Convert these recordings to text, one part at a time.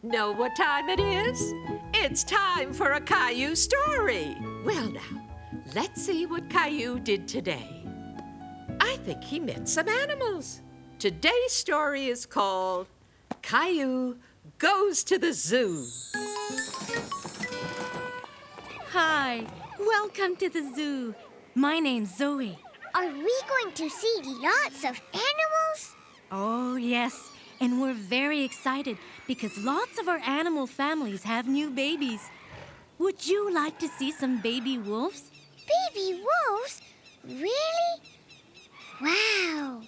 Know what time it is? It's time for a Caillou story. Well now, let's see what Caillou did today. I think he met some animals. Today's story is called Caillou Goes to the Zoo. Hi, welcome to the zoo. My name's Zoe. Are we going to see lots of animals? Oh, yes. And we're very excited because lots of our animal families have new babies. Would you like to see some baby wolves? Baby wolves? Really? Wow.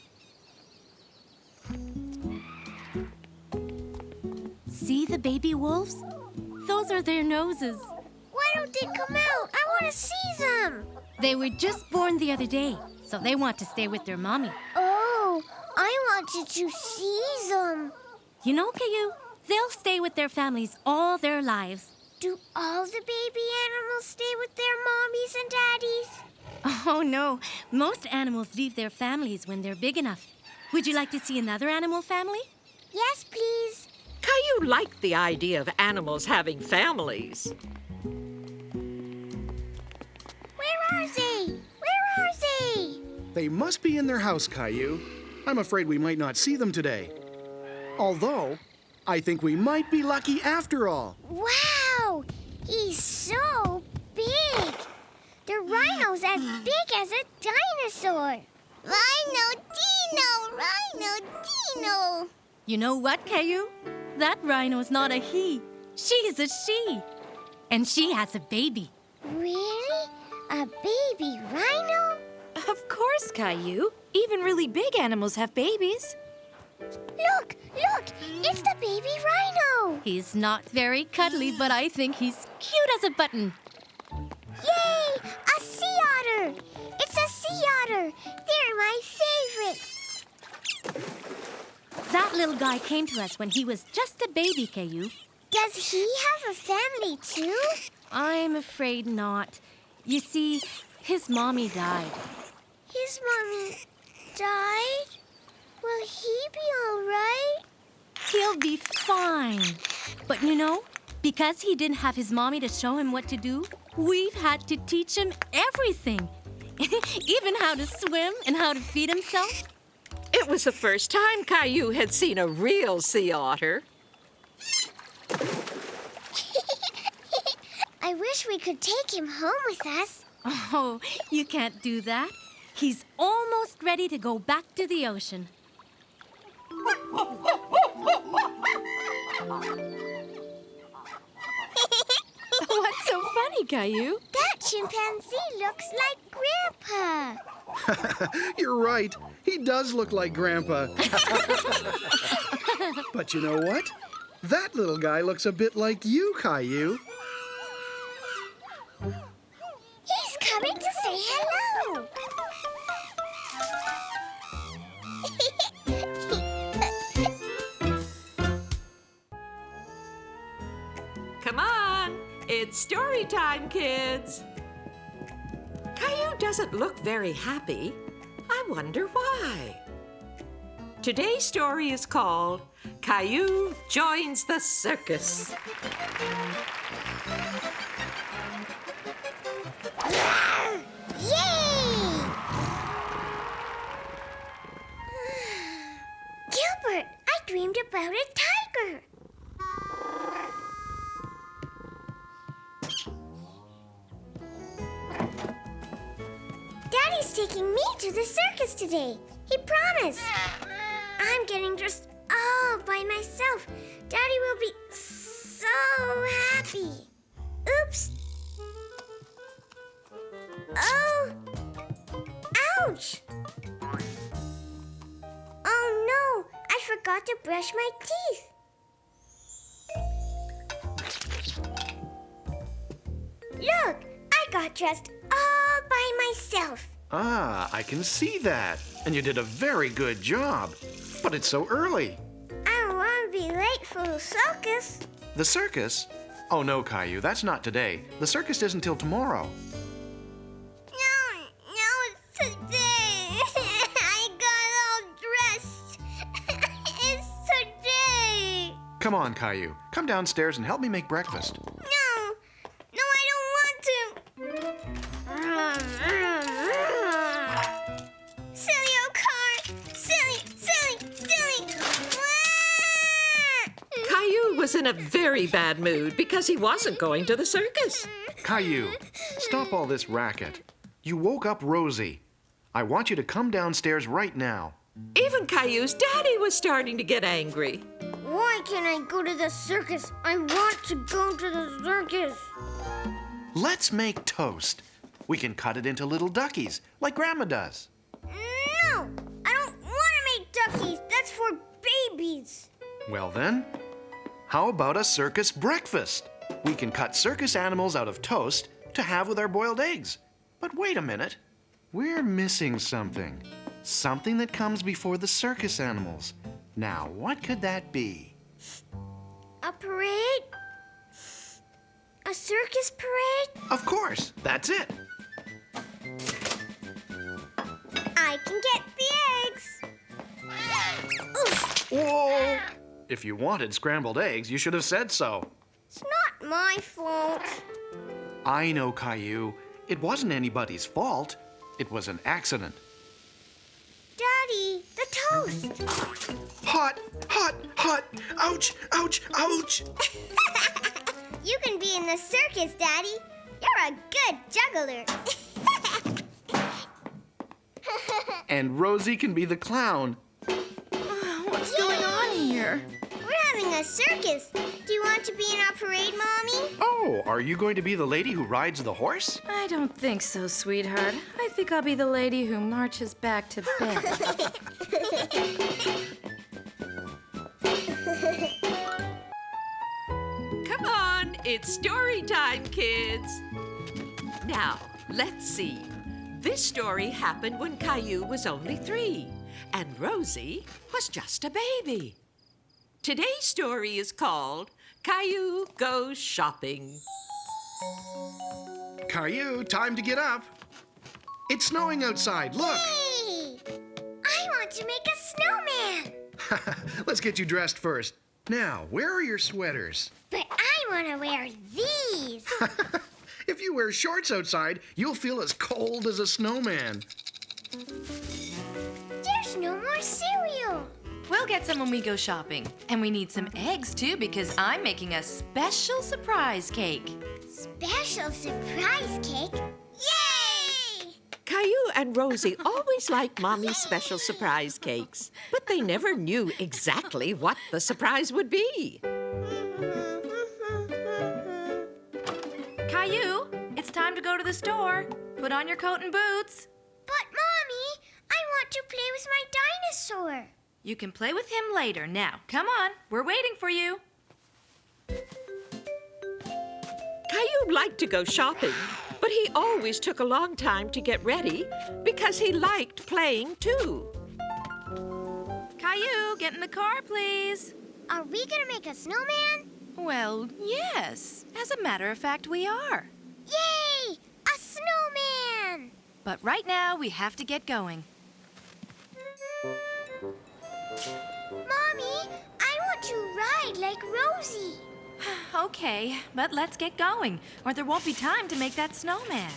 See the baby wolves? Those are their noses. Why don't they come out? I want to see them. They were just born the other day, so they want to stay with their mommy. Oh, I wanted to see them. You know, Caillou, they'll stay with their families all their lives. Do all the baby animals stay with their mommies and daddies? Oh, no. Most animals leave their families when they're big enough. Would you like to see another animal family? Yes, please. Caillou liked the idea of animals having families. Where are they? Where are they? They must be in their house, Caillou. I'm afraid we might not see them today. Although, I think we might be lucky after all. Wow! He's so big. The rhino's as big as a dinosaur. Rhino Dino! Rhino Dino! You know what, Caillou? That rhino's not a he. She's a she. And she has a baby. Really? A baby rhino? Of course, Caillou. Even really big animals have babies. Look! Look! It's the baby rhino! He's not very cuddly, but I think he's cute as a button. Yay! A sea otter! It's a sea otter! They're my favorite! That little guy came to us when he was just a baby, Caillou. Does he have a family too? I'm afraid not. You see, his mommy died. His mommy died? Will he be all right? He'll be fine. But you know, because he didn't have his mommy to show him what to do, we've had to teach him everything. Even how to swim and how to feed himself. It was the first time Caillou had seen a real sea otter. I wish we could take him home with us. Oh, you can't do that. He's almost ready to go back to the ocean. What's so funny, Caillou? That chimpanzee looks like Grandpa. You're right. He does look like Grandpa. But you know what? That little guy looks a bit like you, Caillou. He's coming to say hello. Come on, it's story time, kids. Caillou doesn't look very happy. I wonder why. Today's story is called Caillou Joins the Circus. Yay! Gilbert, I dreamed about a tiger. Daddy's taking me to the circus today. He promised. I'm getting dressed all by myself. Daddy will be so happy. Oops. Oh! Ouch! Oh no! I forgot to brush my teeth. Look! I got dressed all by myself. Ah, I can see that. And you did a very good job. But it's so early. I don't want to be late for the circus. The circus? Oh no, Caillou, that's not today. The circus isn't till tomorrow. No, it's today. I got all dressed. It's today. Come on, Caillou. Come downstairs and help me make breakfast. No, I don't want to. Silly old car. Silly. Caillou was in a very bad mood because he wasn't going to the circus. Caillou, stop all this racket. You woke up Rosie. I want you to come downstairs right now. Even Caillou's daddy was starting to get angry. Why can't I go to the circus? I want to go to the circus. Let's make toast. We can cut it into little duckies, like Grandma does. No, I don't want to make duckies. That's for babies. Well then, how about a circus breakfast? We can cut circus animals out of toast to have with our boiled eggs. But wait a minute. We're missing something. Something that comes before the circus animals. Now, what could that be? A parade? A circus parade? Of course, that's it. I can get the eggs. Oof, Whoa! If you wanted scrambled eggs, you should have said so. it's not my fault. I know, Caillou. It wasn't anybody's fault. It was an accident. Daddy, the toast. Hot! Ouch! You can be in the circus, Daddy. You're a good juggler. And Rosie can be the clown. What's going on here? We're having a circus. Do you want to be in our parade, Mommy? Oh, are you going to be the lady who rides the horse? I don't think so, sweetheart. I think I'll be the lady who marches back to bed. Come on, it's story time, kids. Now, let's see. This story happened when Caillou was only 3, and Rosie was just a baby. Today's story is called Caillou Goes Shopping. Caillou, time to get up. It's snowing outside, look. Hey! I want to make a snowman. Let's get you dressed first. Now, where are your sweaters? But I want to wear these. If you wear shorts outside, you'll feel as cold as a snowman. There's no more cereal. We'll get some when we go shopping. And we need some eggs, too, because I'm making a special surprise cake. Special surprise cake? Yay! Caillou and Rosie always liked Mommy's special surprise cakes, but they never knew exactly what the surprise would be. Caillou, it's time to go to the store. Put on your coat and boots. But, Mommy, I want to play with my dinosaur. You can play with him later. Now, come on. We're waiting for you. Caillou liked to go shopping, but he always took a long time to get ready because he liked playing too. Caillou, get in the car, please. Are we going to make a snowman? Well, yes. As a matter of fact, we are. Yay! A snowman! But right now, we have to get going. Mommy, I want to ride like Rosie. Okay, but let's get going, or there won't be time to make that snowman.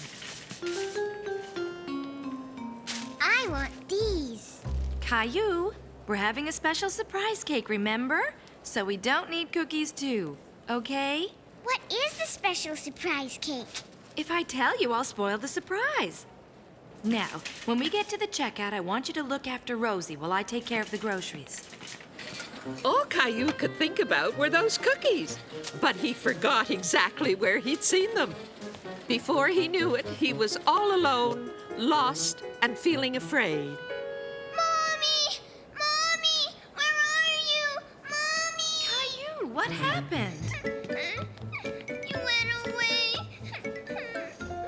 I want these. Caillou, we're having a special surprise cake, remember? So we don't need cookies too, okay? What is the special surprise cake? If I tell you, I'll spoil the surprise. Now, when we get to the checkout, I want you to look after Rosie while I take care of the groceries. All Caillou could think about were those cookies, but he forgot exactly where he'd seen them. Before he knew it, he was all alone, lost, and feeling afraid. Mommy! Mommy! Where are you? Mommy! Caillou, what happened? You went away.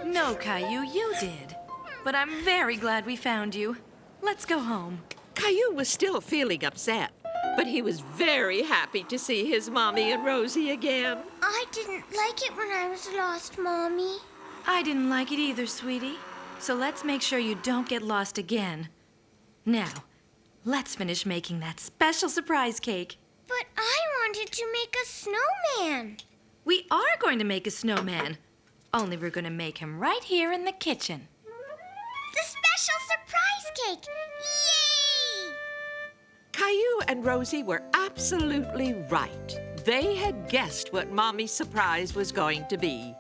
No, Caillou, you did. But I'm very glad we found you. Let's go home. Caillou was still feeling upset, but he was very happy to see his Mommy and Rosie again. I didn't like it when I was lost, Mommy. I didn't like it either, sweetie. So let's make sure you don't get lost again. Now, let's finish making that special surprise cake. But I wanted to make a snowman. We are going to make a snowman. Only we're going to make him right here in the kitchen. The special surprise cake! Yay! Caillou and Rosie were absolutely right. They had guessed what Mommy's surprise was going to be.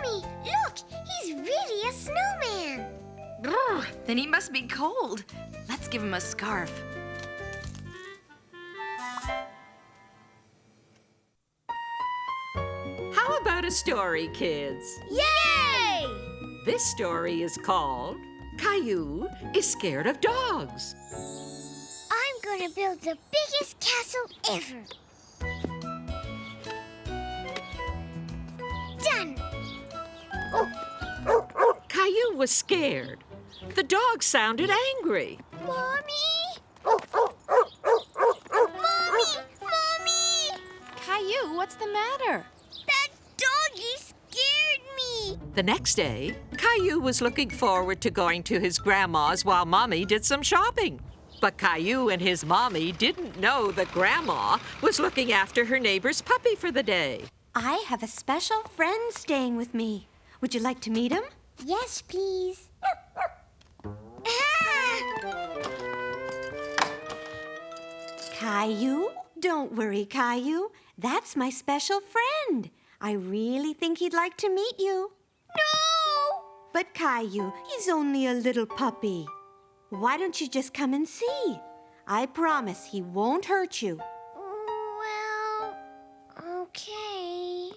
Mommy, look! He's really a snowman. Brr, then he must be cold. Let's give him a scarf. How about a story, kids? Yay! This story is called Caillou is Scared of Dogs. I'm gonna build the biggest castle ever. Done! Caillou was scared. The dog sounded angry. Mommy! Mommy! Mommy! Caillou, what's the matter? That doggy scared me! The next day, Caillou was looking forward to going to his grandma's while Mommy did some shopping. But Caillou and his mommy didn't know that Grandma was looking after her neighbor's puppy for the day. I have a special friend staying with me. Would you like to meet him? Yes, please. Caillou? Don't worry, Caillou. That's my special friend. I really think he'd like to meet you. No! But Caillou, he's only a little puppy. Why don't you just come and see? I promise he won't hurt you. Well, okay.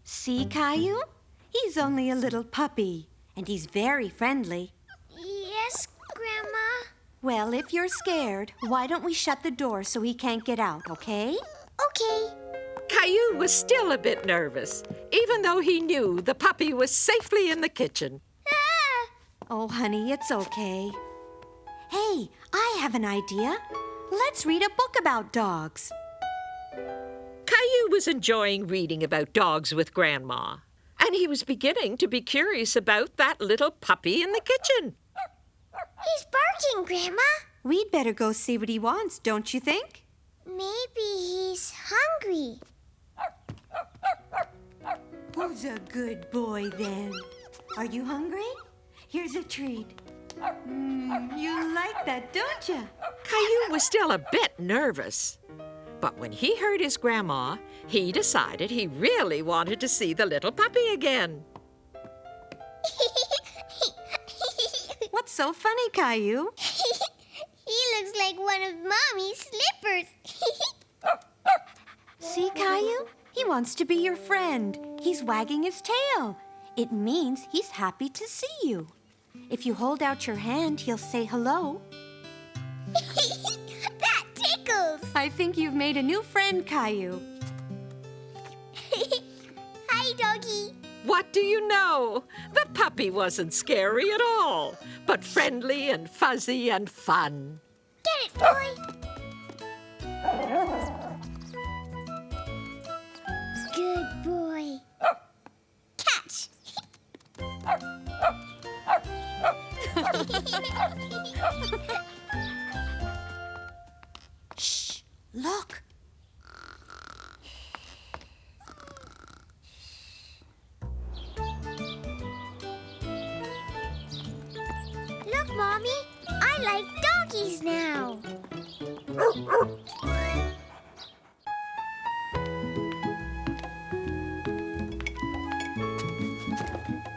See, Caillou? He's only a little puppy, and he's very friendly. Yes, Grandma? Well, if you're scared, why don't we shut the door so he can't get out, okay? Okay. Caillou was still a bit nervous, even though he knew the puppy was safely in the kitchen. Ah! Oh, honey, it's okay. Hey, I have an idea. Let's read a book about dogs. Caillou was enjoying reading about dogs with Grandma, and he was beginning to be curious about that little puppy in the kitchen. He's barking, Grandma. We'd better go see what he wants, don't you think? Maybe he's hungry. Who's a good boy then? Are you hungry? Here's a treat. You like that, don't you? Caillou was still a bit nervous. But when he heard his grandma, he decided he really wanted to see the little puppy again. What's so funny, Caillou? He looks like one of Mommy's slippers. See, Caillou? He wants to be your friend. He's wagging his tail. It means he's happy to see you. If you hold out your hand, he'll say hello. That tickles. I think you've made a new friend, Caillou. Hi, doggy. What do you know? The puppy wasn't scary at all, but friendly and fuzzy and fun. Get it, boy. Good boy. Catch. Shh! Look! Look, Mommy. I like doggies now.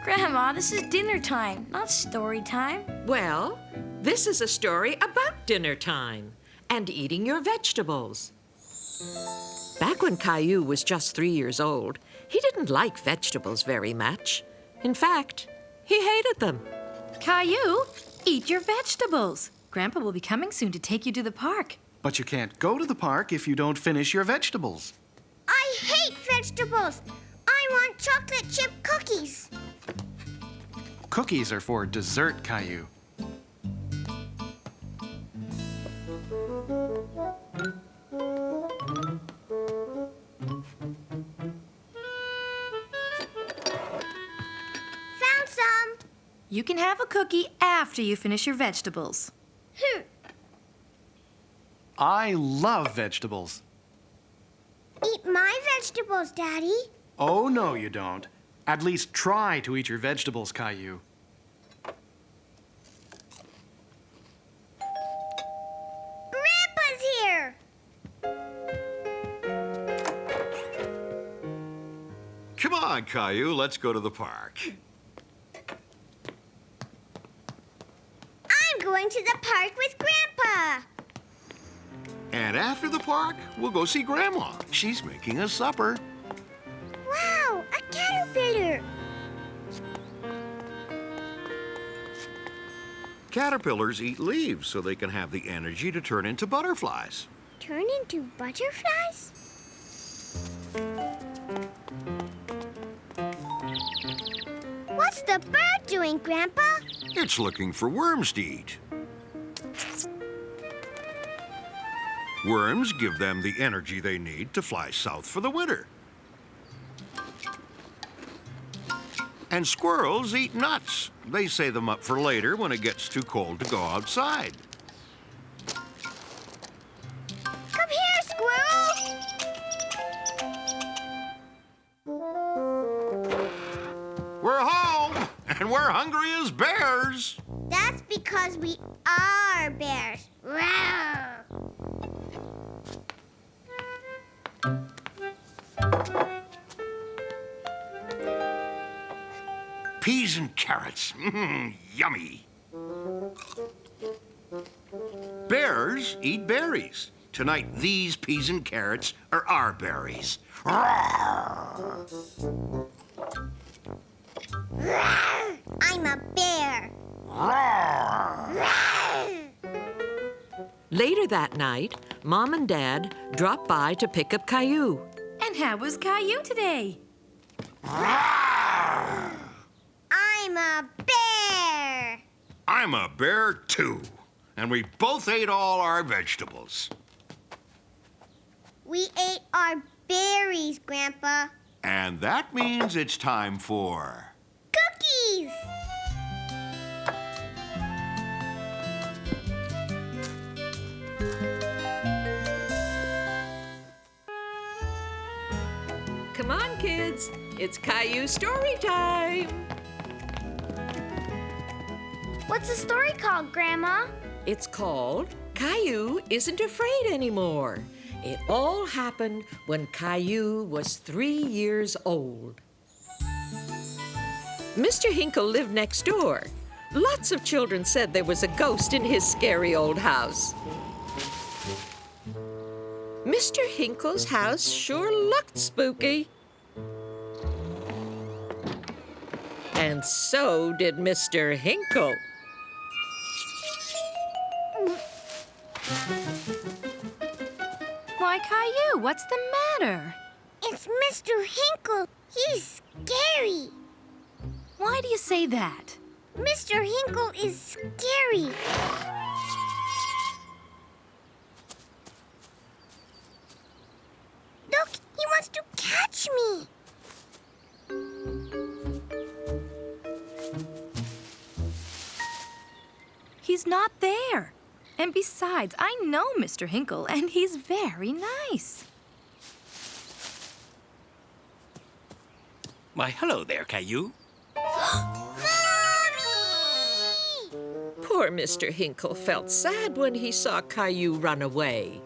Grandma, this is dinner time, not story time. Well, this is a story about dinner time and eating your vegetables. Back when Caillou was just 3 years old, he didn't like vegetables very much. In fact, he hated them. Caillou, eat your vegetables. Grandpa will be coming soon to take you to the park. But you can't go to the park if you don't finish your vegetables. I hate vegetables. I want chocolate chip cookies. Cookies are for dessert, Caillou. Found some. You can have a cookie after you finish your vegetables. I love vegetables. Eat my vegetables, Daddy. Oh, no, you don't. At least try to eat your vegetables, Caillou. Grandpa's here. Come on, Caillou, let's go to the park. I'm going to the park with Grandpa. And after the park, we'll go see Grandma. She's making us supper. Wow, a caterpillar. Caterpillars eat leaves so they can have the energy to turn into butterflies. Turn into butterflies? What's the bird doing, Grandpa? It's looking for worms to eat. Worms give them the energy they need to fly south for the winter. And squirrels eat nuts. They save them up for later when it gets too cold to go outside. Come here, squirrel. We're home, and we're hungry as bears. That's because we are bears. Rawr. Peas and carrots. Yummy. Bears eat berries. Tonight, these peas and carrots are our berries. Roar! Rawr. I'm a bear. Roar! Later that night, Mom and Dad dropped by to pick up Caillou. And how was Caillou today? I'm a bear. I'm a bear, too. And we both ate all our vegetables. We ate our berries, Grandpa. And that means it's time for... Cookies. Come on, kids. It's Caillou story time. What's the story called, Grandma? It's called Caillou Isn't Afraid Anymore. It all happened when Caillou was 3 years old. Mr. Hinkle lived next door. Lots of children said there was a ghost in his scary old house. Mr. Hinkle's house sure looked spooky. And so did Mr. Hinkle. Why, Caillou, what's the matter? It's Mr. Hinkle. He's scary. Why do you say that? Mr. Hinkle is scary. Look, he wants to catch me. He's not there. And besides, I know Mr. Hinkle, and he's very nice. Why, hello there, Caillou. Poor Mr. Hinkle felt sad when he saw Caillou run away.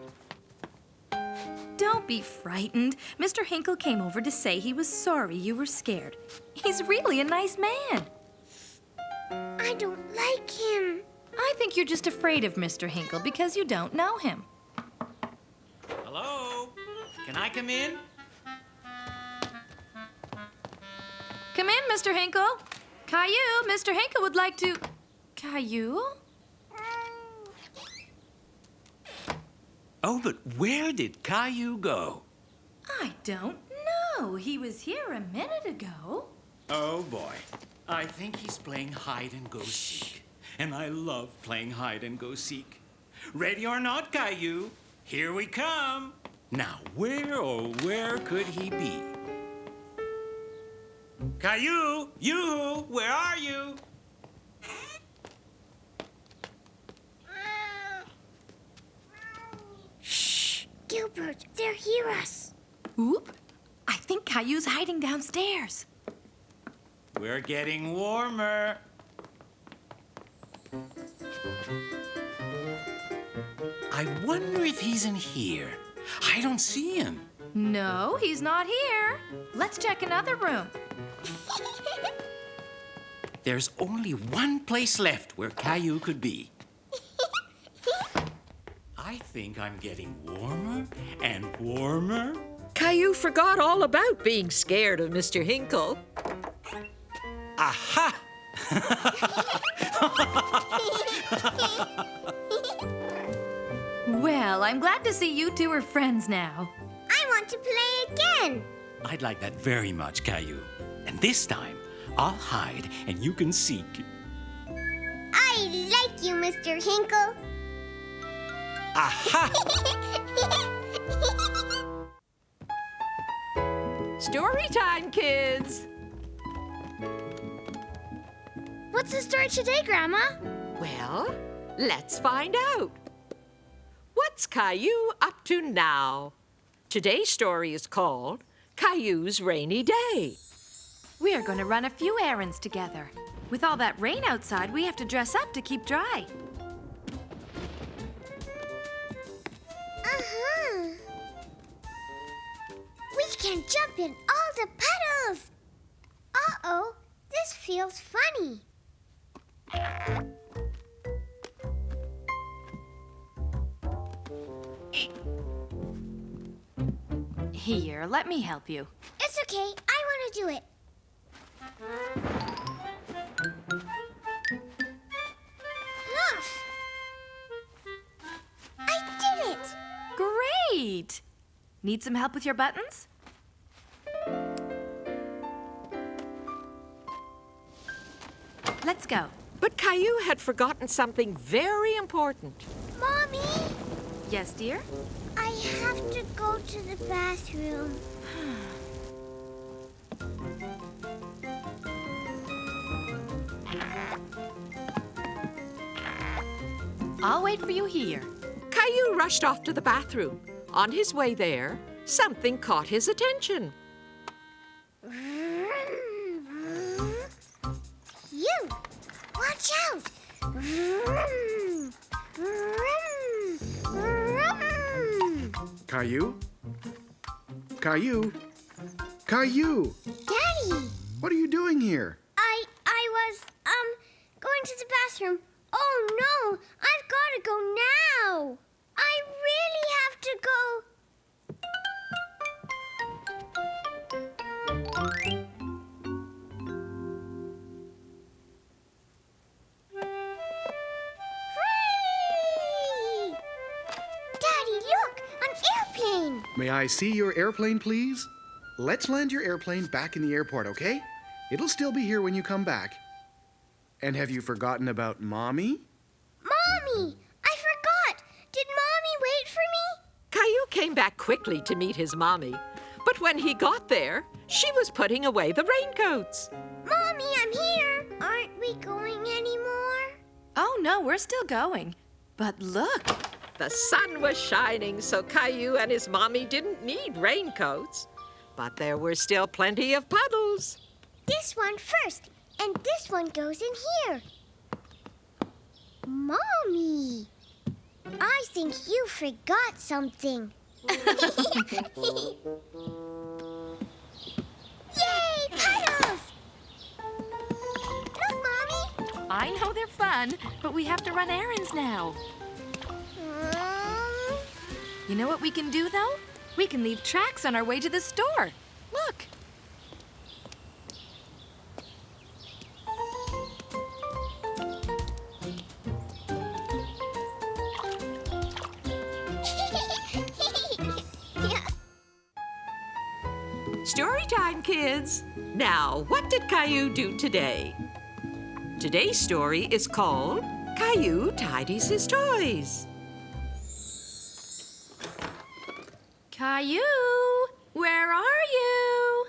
Don't be frightened. Mr. Hinkle came over to say he was sorry you were scared. He's really a nice man. I don't like him. I think you're just afraid of Mr. Hinkle because you don't know him. Hello? Can I come in? Come in, Mr. Hinkle. Caillou, Mr. Hinkle would like to... Caillou? Oh, but where did Caillou go? I don't know. He was here a minute ago. Oh, boy. I think he's playing hide and go seek. And I love playing hide and go seek. Ready or not, Caillou, here we come. Now, where, oh, where could he be? Caillou, yoo-hoo, where are you? Gilbert, they'll hear us. Oop! I think Caillou's hiding downstairs. We're getting warmer. I wonder if he's in here. I don't see him. No, he's not here. Let's check another room. There's only one place left where Caillou could be. I think I'm getting warmer and warmer. Caillou forgot all about being scared of Mr. Hinkle. Aha! Well, I'm glad to see you two are friends now. I want to play again. I'd like that very much, Caillou. And this time, I'll hide and you can seek. I like you, Mr. Hinkle. Aha! Story time, kids. What's the story today, Grandma? Well, let's find out. What's Caillou up to now? Today's story is called Caillou's Rainy Day. We are going to run a few errands together. With all that rain outside, we have to dress up to keep dry. Uh-huh. We can jump in all the puddles. Uh-oh, this feels funny. Here, let me help you. It's okay, I want to do it. Huff. I did it. Great! Need some help with your buttons? Let's go. But Caillou had forgotten something very important. Mommy, Yes, dear? I have to go to the bathroom. I'll wait for you here. Caillou rushed off to the bathroom. On his way there, something caught his attention. You, watch out. Caillou? Caillou? Caillou! Daddy, What are you doing here? I was, going to the bathroom. Oh no, I've got to go now. I really have to go. Whee! Daddy, look, an airplane. May I see your airplane, please? Let's land your airplane back in the airport, okay? It'll still be here when you come back. And have you forgotten about Mommy? Mommy, I forgot. Did Mommy wait for me? Caillou came back quickly to meet his mommy. But when he got there, she was putting away the raincoats. Mommy, I'm here. Aren't we going anymore? Oh, no, we're still going. But look, The sun was shining, so Caillou and his mommy didn't need raincoats. But there were still plenty of puddles. This one first, and this one goes in here. Mommy, I think you forgot something. Yay, puddles! Look, Mommy. I know they're fun, but we have to run errands now. You know what we can do, though? We can leave tracks on our way to the store. Look. Story time, kids. Now, what did Caillou do today? Today's story is called Caillou Tidies His Toys. Caillou, where are you?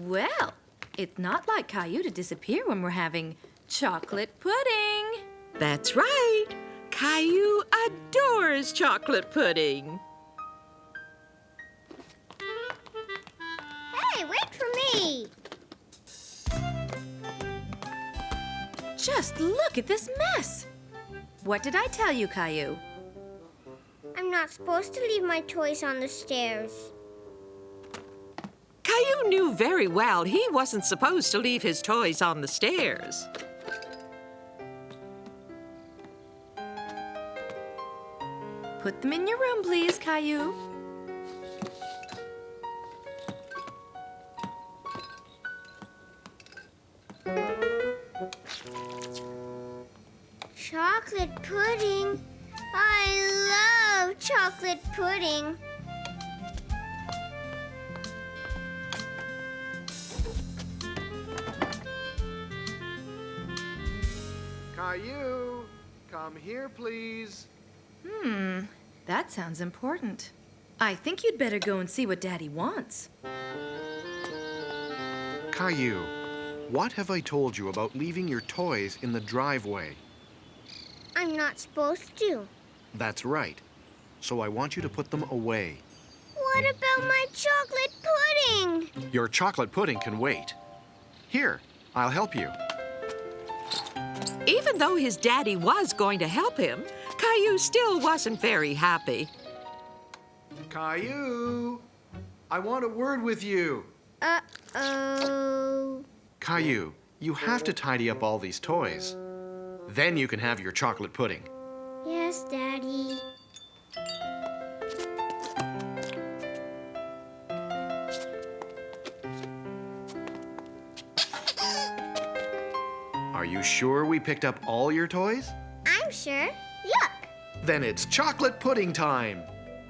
Well, it's not like Caillou to disappear when we're having chocolate pudding. That's right. Caillou adores chocolate pudding. Just look at this mess. What did I tell you, Caillou? I'm not supposed to leave my toys on the stairs. Caillou knew very well he wasn't supposed to leave his toys on the stairs. Put them in your room, please, Caillou. Chocolate pudding. I love chocolate pudding. Caillou, come here, please. That sounds important. I think you'd better go and see what Daddy wants. Caillou, what have I told you about leaving your toys in the driveway? I'm not supposed to. That's right. So I want you to put them away. What about my chocolate pudding? Your chocolate pudding can wait. Here, I'll help you. Even though his daddy was going to help him, Caillou still wasn't very happy. Caillou, I want a word with you. Uh-oh. Caillou, you have to tidy up all these toys. Then you can have your chocolate pudding. Yes, Daddy. Are you sure we picked up all your toys? I'm sure. Look. Then it's chocolate pudding time.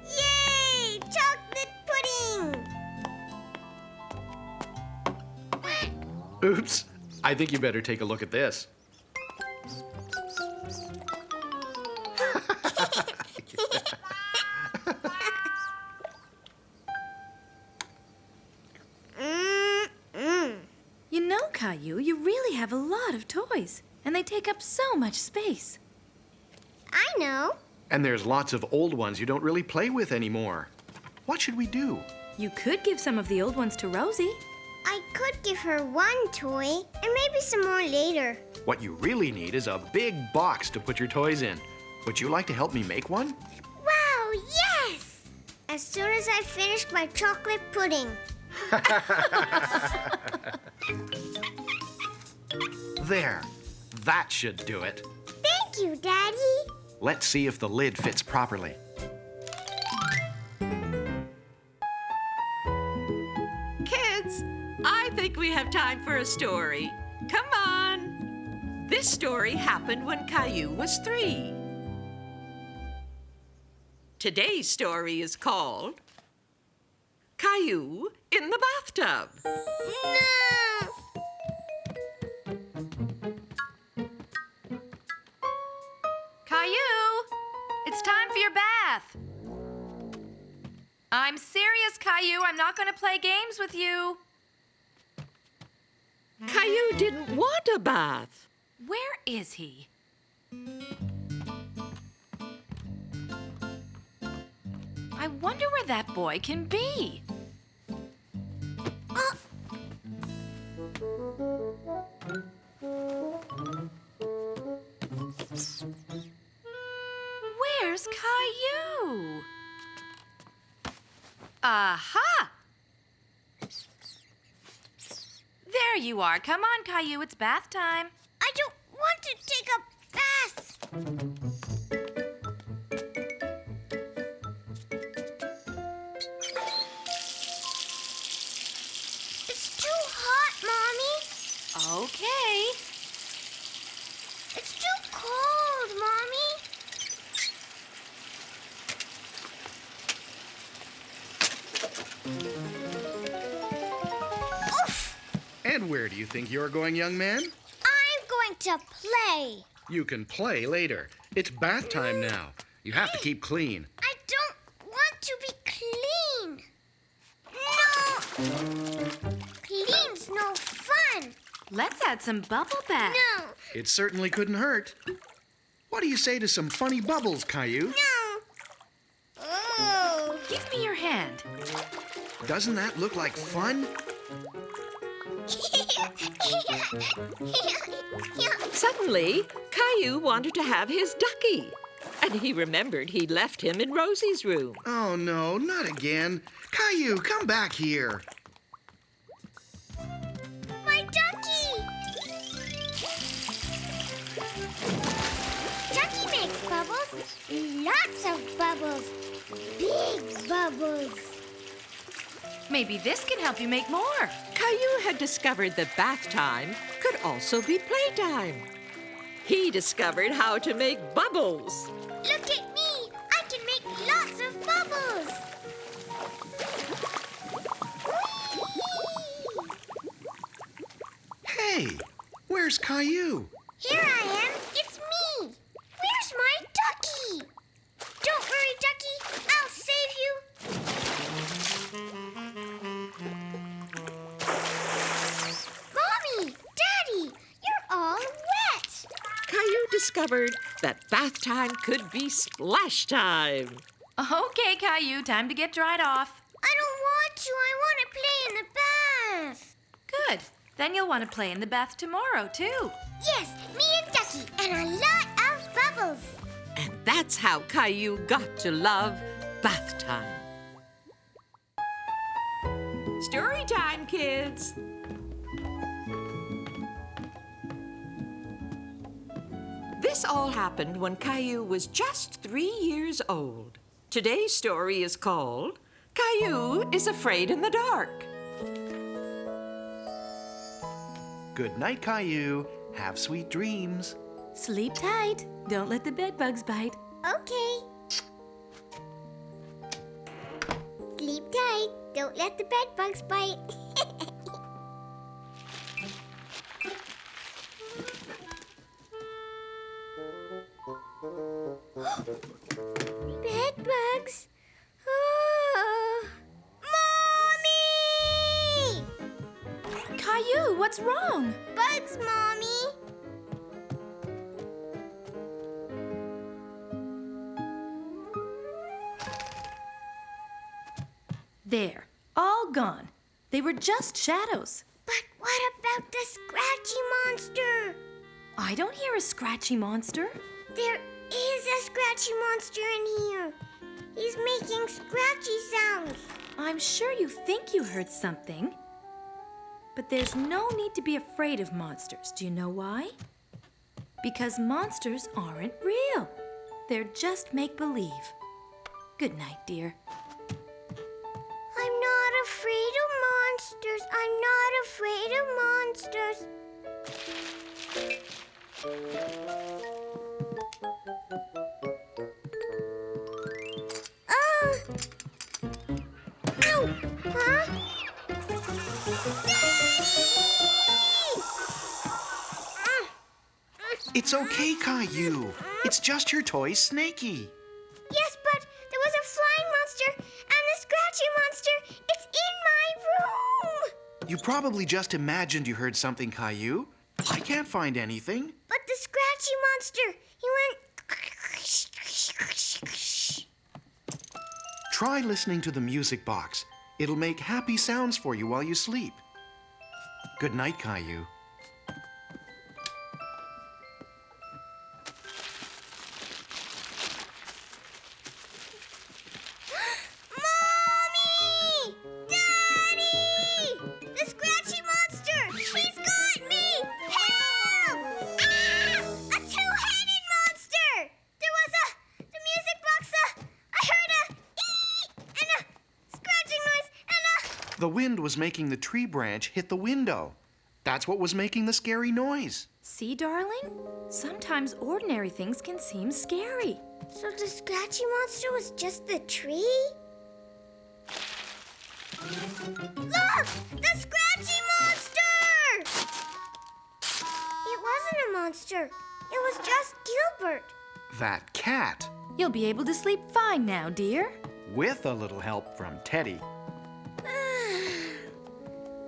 Yay! Chocolate pudding! Oops. I think you better take a look at this. You know, Caillou, you really have a lot of toys, and they take up so much space. I know. And there's lots of old ones you don't really play with anymore. What should we do? You could give some of the old ones to Rosie. I could give her one toy and maybe some more later. What you really need is a big box to put your toys in. Would you like to help me make one? Wow, yes! As soon as I finish my chocolate pudding. There. That should do it. Thank you, Daddy. Let's see if the lid fits properly. Kids, I think we have time for a story. Come on. This story happened when Caillou was 3. Today's story is called Caillou in the Bathtub. No! Caillou, it's time for your bath. I'm serious, Caillou. I'm not going to play games with you. Caillou didn't want a bath. Where is he? I wonder where that boy can be. Where's Caillou? Aha! There you are. Come on, Caillou. It's bath time. I don't want to take a bath. It's too hot, Mommy. Okay. It's too cold, Mommy. Oof! And where do you think you're going, young man? I'm going to play. You can play later. It's bath time now. You have to keep clean. I don't want to be clean. No! Clean's no fun. Let's add some bubble bath. No, It certainly couldn't hurt. What do you say to some funny bubbles, Caillou? no. Oh. Give me your hand. Doesn't that look like fun? Suddenly, Caillou wanted to have his ducky. And he remembered he'd left him in Rosie's room. Oh, no, not again. Caillou, come back here. My ducky! Ducky makes bubbles. Lots of bubbles. Big bubbles. Maybe this can help you make more. Caillou had discovered that bath time could also be playtime. He discovered how to make bubbles. Look at me! I can make lots of bubbles! Whee! Hey, where's Caillou? Here I am! It's me! Where's my ducky? Don't worry, ducky! I'll save you! Mommy! Daddy! You're all wet! Caillou discovered that bath time could be splash time. Okay, Caillou, time to get dried off. I don't want to. I want to play in the bath. Good. Then you'll want to play in the bath tomorrow, too. Yes, me and Ducky, and a lot of bubbles. And that's how Caillou got to love bath time. Story time, kids. This all happened when Caillou was just 3 years old. Today's story is called Caillou is Afraid in the Dark. Good night, Caillou. Have sweet dreams. Sleep tight. Don't let the bed bugs bite. Okay. Sleep tight. Don't let the bed bugs bite. Bed bugs. Oh. Mommy! Caillou, what's wrong? Bugs, Mommy. There. All gone. They were just shadows. But what about the scratchy monster? I don't hear a scratchy monster. There is a scratchy monster in here. He's making scratchy sounds. I'm sure you think you heard something. But there's no need to be afraid of monsters. Do you know why? Because monsters aren't real. They're just make-believe. Good night, dear. I'm not afraid of monsters. I'm not afraid of monsters. Oh! Ow! Huh? It's okay, Caillou. It's just your toy, Snaky. Yes, but there was a flying monster and the scratchy monster. It's in my room. You probably just imagined you heard something, Caillou. I can't find anything. But the scratchy monster, he went. Try listening to the music box. It'll make happy sounds for you while you sleep. Good night, Caillou. Mommy! Daddy! The scratchy monster! He's got me! Help! Ah! A two-headed monster! There was the music box, I heard a ee and a scratching noise and a... The wind was making the tree branch hit the window. That's what was making the scary noise. See, darling? Sometimes ordinary things can seem scary. So the scratchy monster was just the tree? Look! The scratchy monster! It wasn't a monster. It was just Gilbert. That cat, You'll be able to sleep fine now, dear. with a little help from Teddy.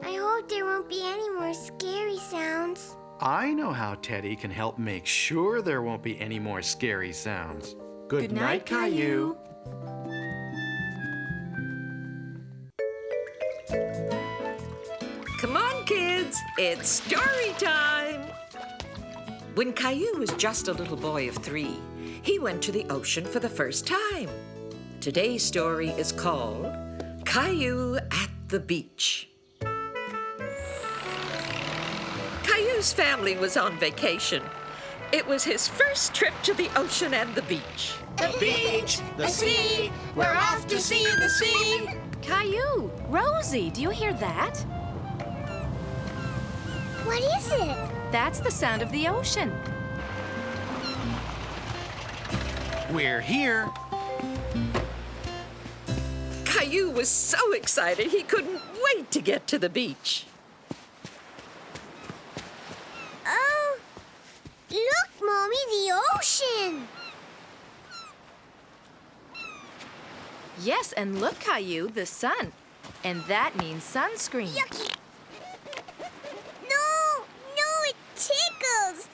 I hope there won't be any more scary sounds. I know how Teddy can help make sure there won't be any more scary sounds. Good night, Caillou. Come on, kids. It's story time. When Caillou was just a little boy of 3, he went to the ocean for the first time. Today's story is called Caillou at the Beach. Caillou's family was on vacation. It was his first trip to the ocean and the beach. The beach, the sea, we're off to see the sea. Caillou, Rosie, do you hear that? What is it? That's the sound of the ocean. We're here. Caillou was so excited he couldn't wait to get to the beach. Oh, look, Mommy, the ocean. Yes, and look, Caillou, the sun. And that means sunscreen. Yucky. No, it tickles.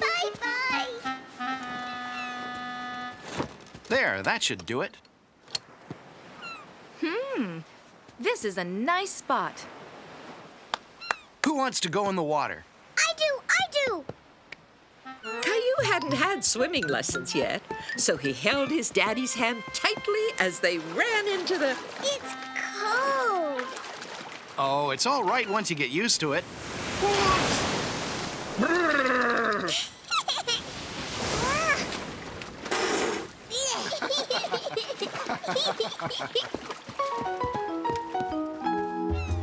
Bye-bye. There, that should do it. This is a nice spot. Who wants to go in the water? I do. Caillou hadn't had swimming lessons yet, so he held his daddy's hand tightly as they ran into the... It's cold. Oh, it's all right once you get used to it.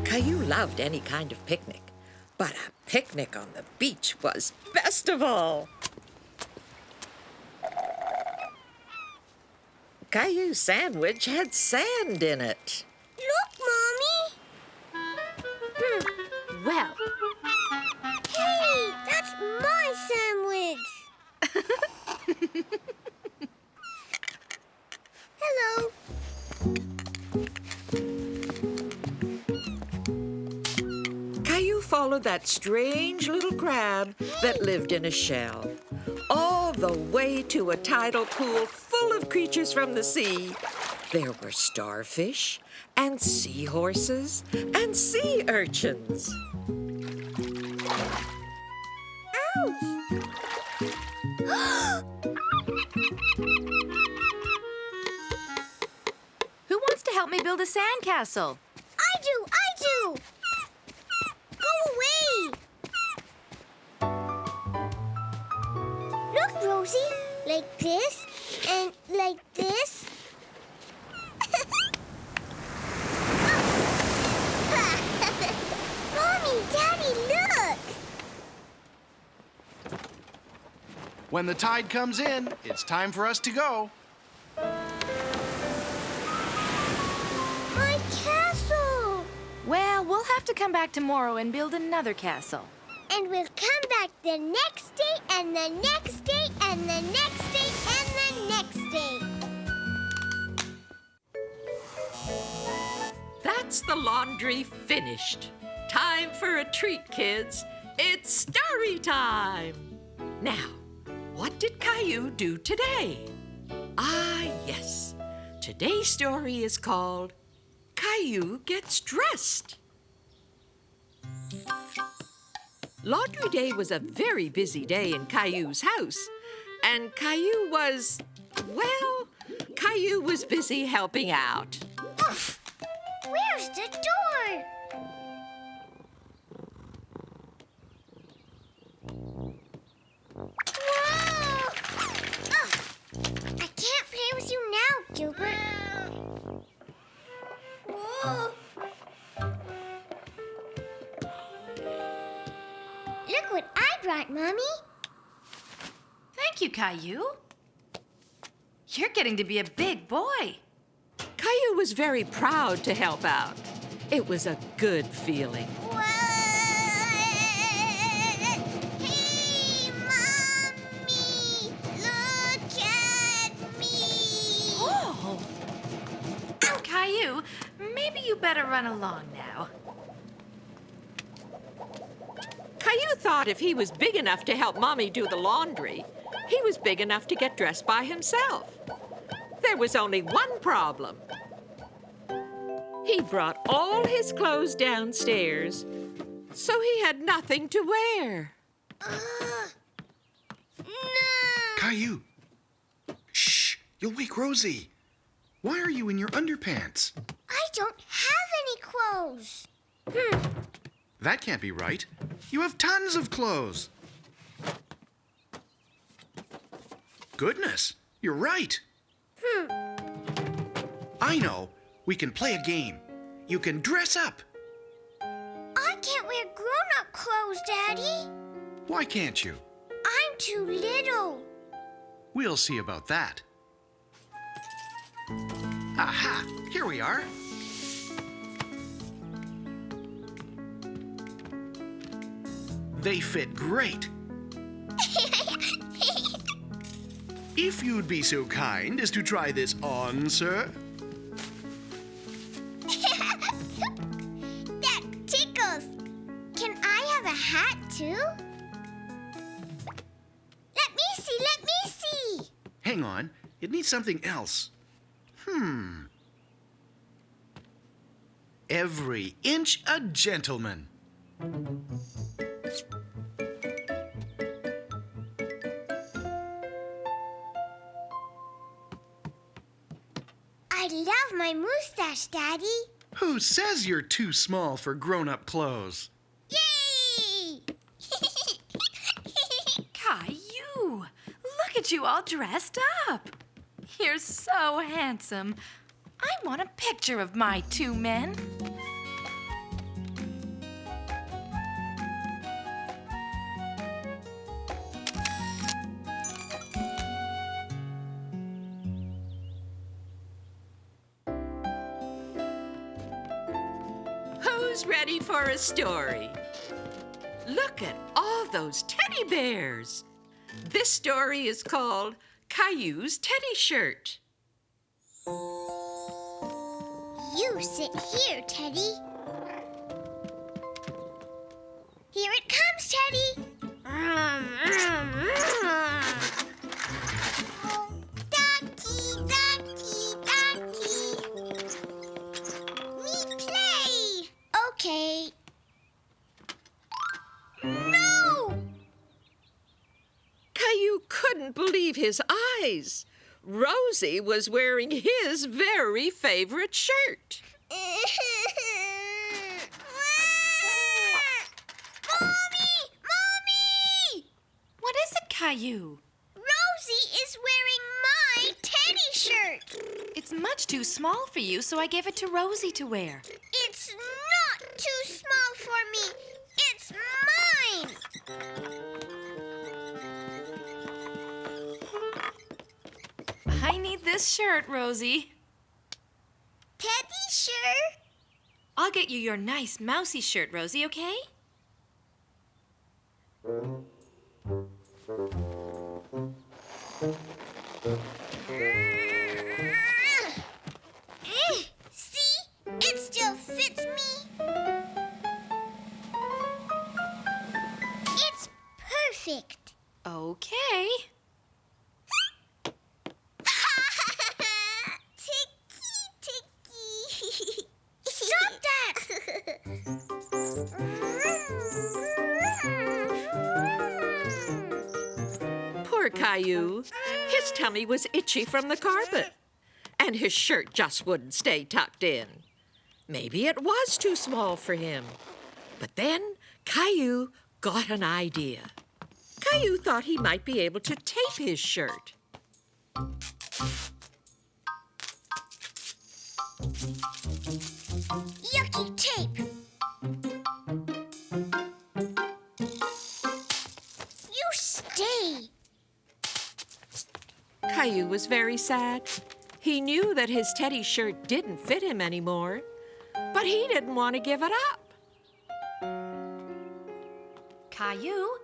Caillou loved any kind of picnic, but a picnic on the beach was best of all. Caillou's sandwich had sand in it. Look, Mommy. Well, Hey, that's my sandwich. Hello. Caillou followed that strange little crab that lived in a shell, all the way to a tidal pool full of creatures from the sea. There were starfish and seahorses and sea urchins. who wants to help me build a sandcastle? I do. Go away. Look, Rosie, like this and like this. Mommy, Daddy, look. When the tide comes in, it's time for us to go. My castle. Well, we'll have to come back tomorrow and build another castle. And we'll come back the next day and the next day and the next day and the next day. That's the laundry finished. Time for a treat, kids. It's story time. Now, what did Caillou do today? Ah, yes. Today's story is called Caillou Gets Dressed. Laundry day was a very busy day in Caillou's house, and Caillou was busy helping out. Oof! Where's the door? Whoa! Ugh! I can't play with you now, Gilbert. Whoa! Look what I brought, Mommy. Thank you, Caillou. You're getting to be a big boy. Caillou was very proud to help out. It was a good feeling. Whoa! Hey, Mommy! Look at me! Oh! Caillou, maybe you better run along now. Caillou thought if he was big enough to help Mommy do the laundry, he was big enough to get dressed by himself. There was only one problem. He brought all his clothes downstairs, so he had nothing to wear. No! Caillou. Shh, you'll wake Rosie. Why are you in your underpants? I don't have any clothes. That can't be right. You have tons of clothes. Goodness, you're right. I know. We can play a game. You can dress up. I can't wear grown-up clothes, Daddy. Why can't you? I'm too little. We'll see about that. Aha! Here we are. They fit great. If you'd be so kind as to try this on, sir. That tickles. Can I have a hat, too? Let me see. Hang on, it needs something else. Every inch a gentleman. I love my mustache, Daddy. Who says you're too small for grown-up clothes? Yay! Caillou, look at you all dressed up. You're so handsome. I want a picture of my two men. Who's ready for a story? Look at all those teddy bears. This story is called Caillou's Teddy Shirt. You sit here, Teddy. Here it comes, Teddy. Ducky. Me play. Okay. No! Caillou couldn't believe his eyes. Rosie was wearing his very favorite shirt. Mommy! What is it, Caillou? Rosie is wearing my teddy shirt. It's much too small for you, so I gave it to Rosie to wear. It's not too small for me. It's mine. I need this shirt, Rosie. Teddy shirt? I'll get you your nice mousy shirt, Rosie, okay? See? It still fits me. It's perfect. Okay. Ticky. Stop that! Poor Caillou. His tummy was itchy from the carpet, and his shirt just wouldn't stay tucked in. Maybe it was too small for him. But then Caillou got an idea. Caillou thought he might be able to tape his shirt. Yucky tape. You stay. Caillou was very sad. He knew that his teddy shirt didn't fit him anymore, but he didn't want to give it up. Caillou?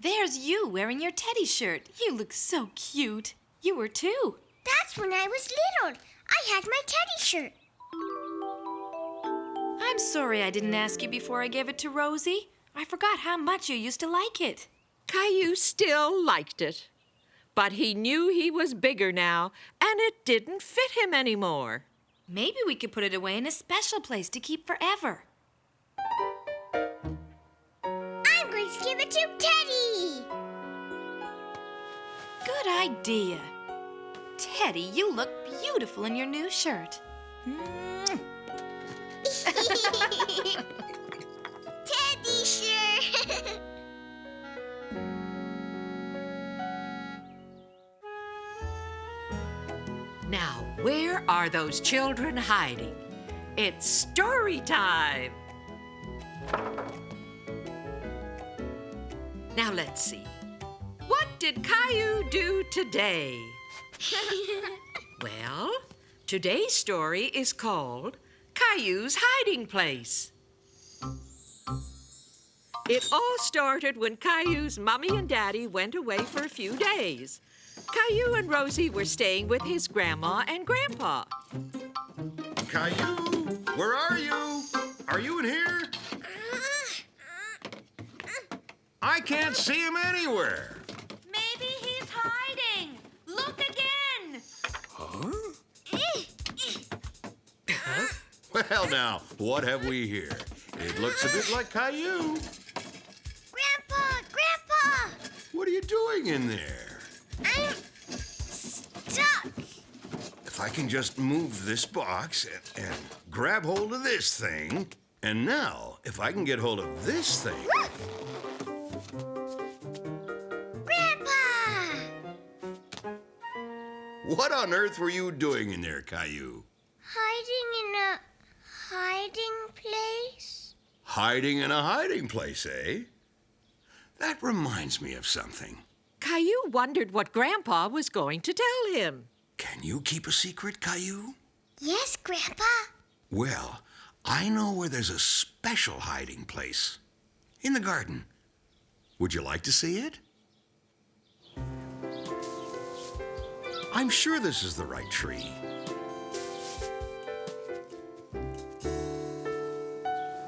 There's you wearing your teddy shirt. You look so cute. You were too. That's when I was little. I had my teddy shirt. I'm sorry I didn't ask you before I gave it to Rosie. I forgot how much you used to like it. Caillou still liked it, but he knew he was bigger now, and it didn't fit him anymore. Maybe we could put it away in a special place to keep forever. I'm going to give it to Teddy. Good idea. Teddy, you look beautiful in your new shirt. Teddy shirt. Now, where are those children hiding? It's story time. Now, let's see. What did Caillou do today? Well, today's story is called Caillou's Hiding Place. It all started when Caillou's mommy and daddy went away for a few days. Caillou and Rosie were staying with his grandma and grandpa. Caillou, where are you? Are you in here? I can't see him anywhere. Maybe he's hiding. Look again. Well, now, what have we here? It looks a bit like Caillou. Grandpa! What are you doing in there? I'm stuck. If I can just move this box and grab hold of this thing, and now, if I can get hold of this thing. Grandpa! What on earth were you doing in there, Caillou? Hiding in a hiding place? Hiding in a hiding place, eh? That reminds me of something. Caillou wondered what Grandpa was going to tell him. Can you keep a secret, Caillou? Yes, Grandpa. Well, I know where there's a special hiding place. In the garden. Would you like to see it? I'm sure this is the right tree.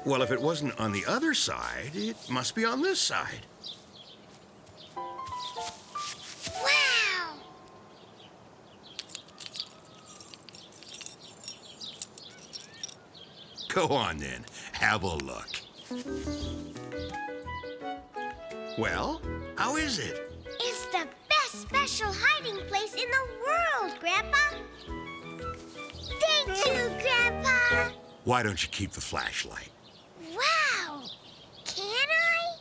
Well, if it wasn't on the other side, it must be on this side. Wow! Go on then, have a look. Well, how is it? It's the best special hiding place in the world, Grandpa. Thank you, Grandpa. Why don't you keep the flashlight? Wow! Can I?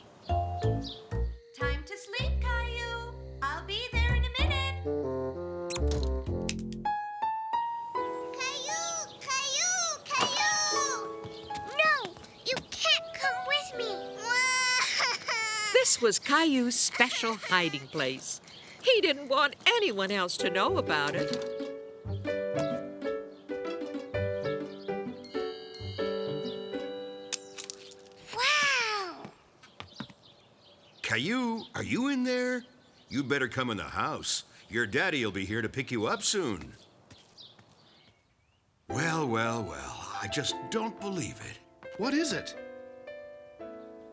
Time to sleep, Caillou. I'll be there in a minute. Caillou! No, you can't come with me. This was Caillou's special hiding place. He didn't want anyone else to know about it. Wow! Caillou, are you in there? You better come in the house. Your daddy will be here to pick you up soon. Well, I just don't believe it. What is it?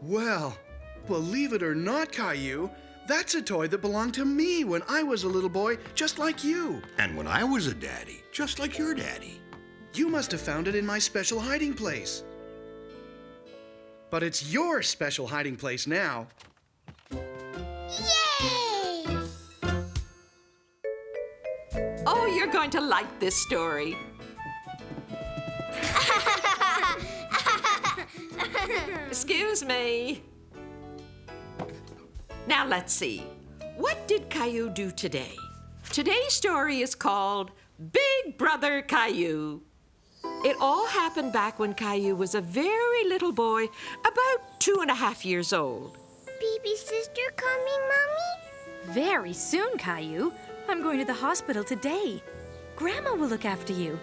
Well, believe it or not, Caillou, that's a toy that belonged to me when I was a little boy, just like you. And when I was a daddy, just like your daddy. You must have found it in my special hiding place. But it's your special hiding place now. Yay! Oh, you're going to like this story. Excuse me. Now let's see. What did Caillou do today? Today's story is called Big Brother Caillou. It all happened back when Caillou was a very little boy, about 2.5 years old. Baby sister coming, Mommy? Very soon, Caillou. I'm going to the hospital today. Grandma will look after you.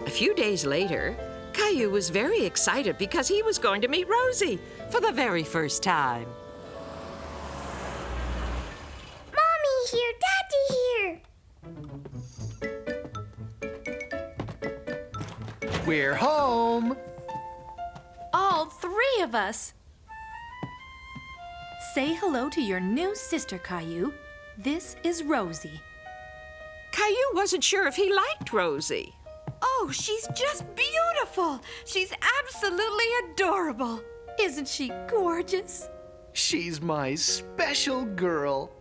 A few days later, Caillou was very excited because he was going to meet Rosie for the very first time. Mommy here, Daddy here. We're home. All three of us. Say hello to your new sister, Caillou. This is Rosie. Caillou wasn't sure if he liked Rosie. Oh, she's just beautiful. She's absolutely adorable. Isn't she gorgeous? She's my special girl.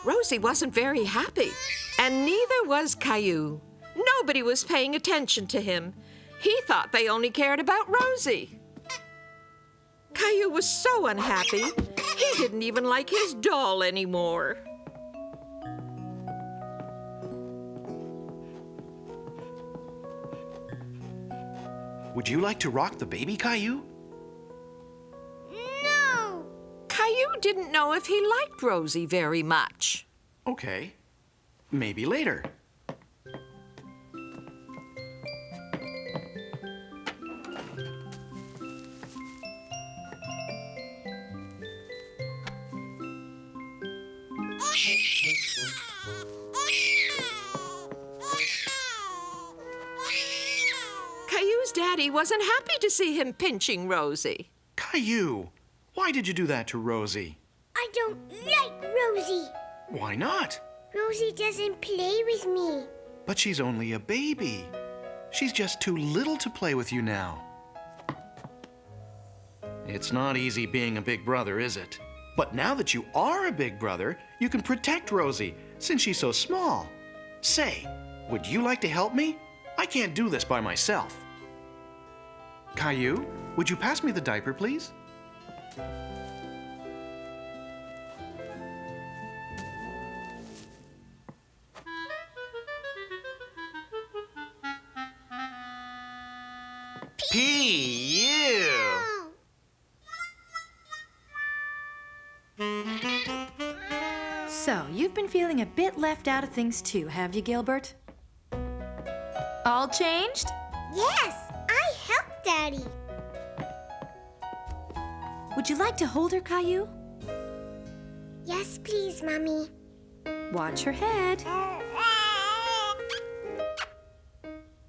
Rosie wasn't very happy, and neither was Caillou. Nobody was paying attention to him. He thought they only cared about Rosie. Caillou was so unhappy, he didn't even like his doll anymore. Would you like to rock the baby, Caillou? No! Caillou didn't know if he liked Rosie very much. Okay. Maybe later. Caillou's daddy wasn't happy to see him pinching Rosie. Caillou, why did you do that to Rosie? I don't like Rosie. Why not? Rosie doesn't play with me. But she's only a baby. She's just too little to play with you now. It's not easy being a big brother, is it? But now that you are a big brother, you can protect Rosie since she's so small. Say, would you like to help me? I can't do this by myself. Caillou, would you pass me the diaper, please? P.U. So, you've been feeling a bit left out of things too, have you, Gilbert? All changed? Yes, I helped Daddy. Would you like to hold her, Caillou? Yes, please, Mommy. Watch her head.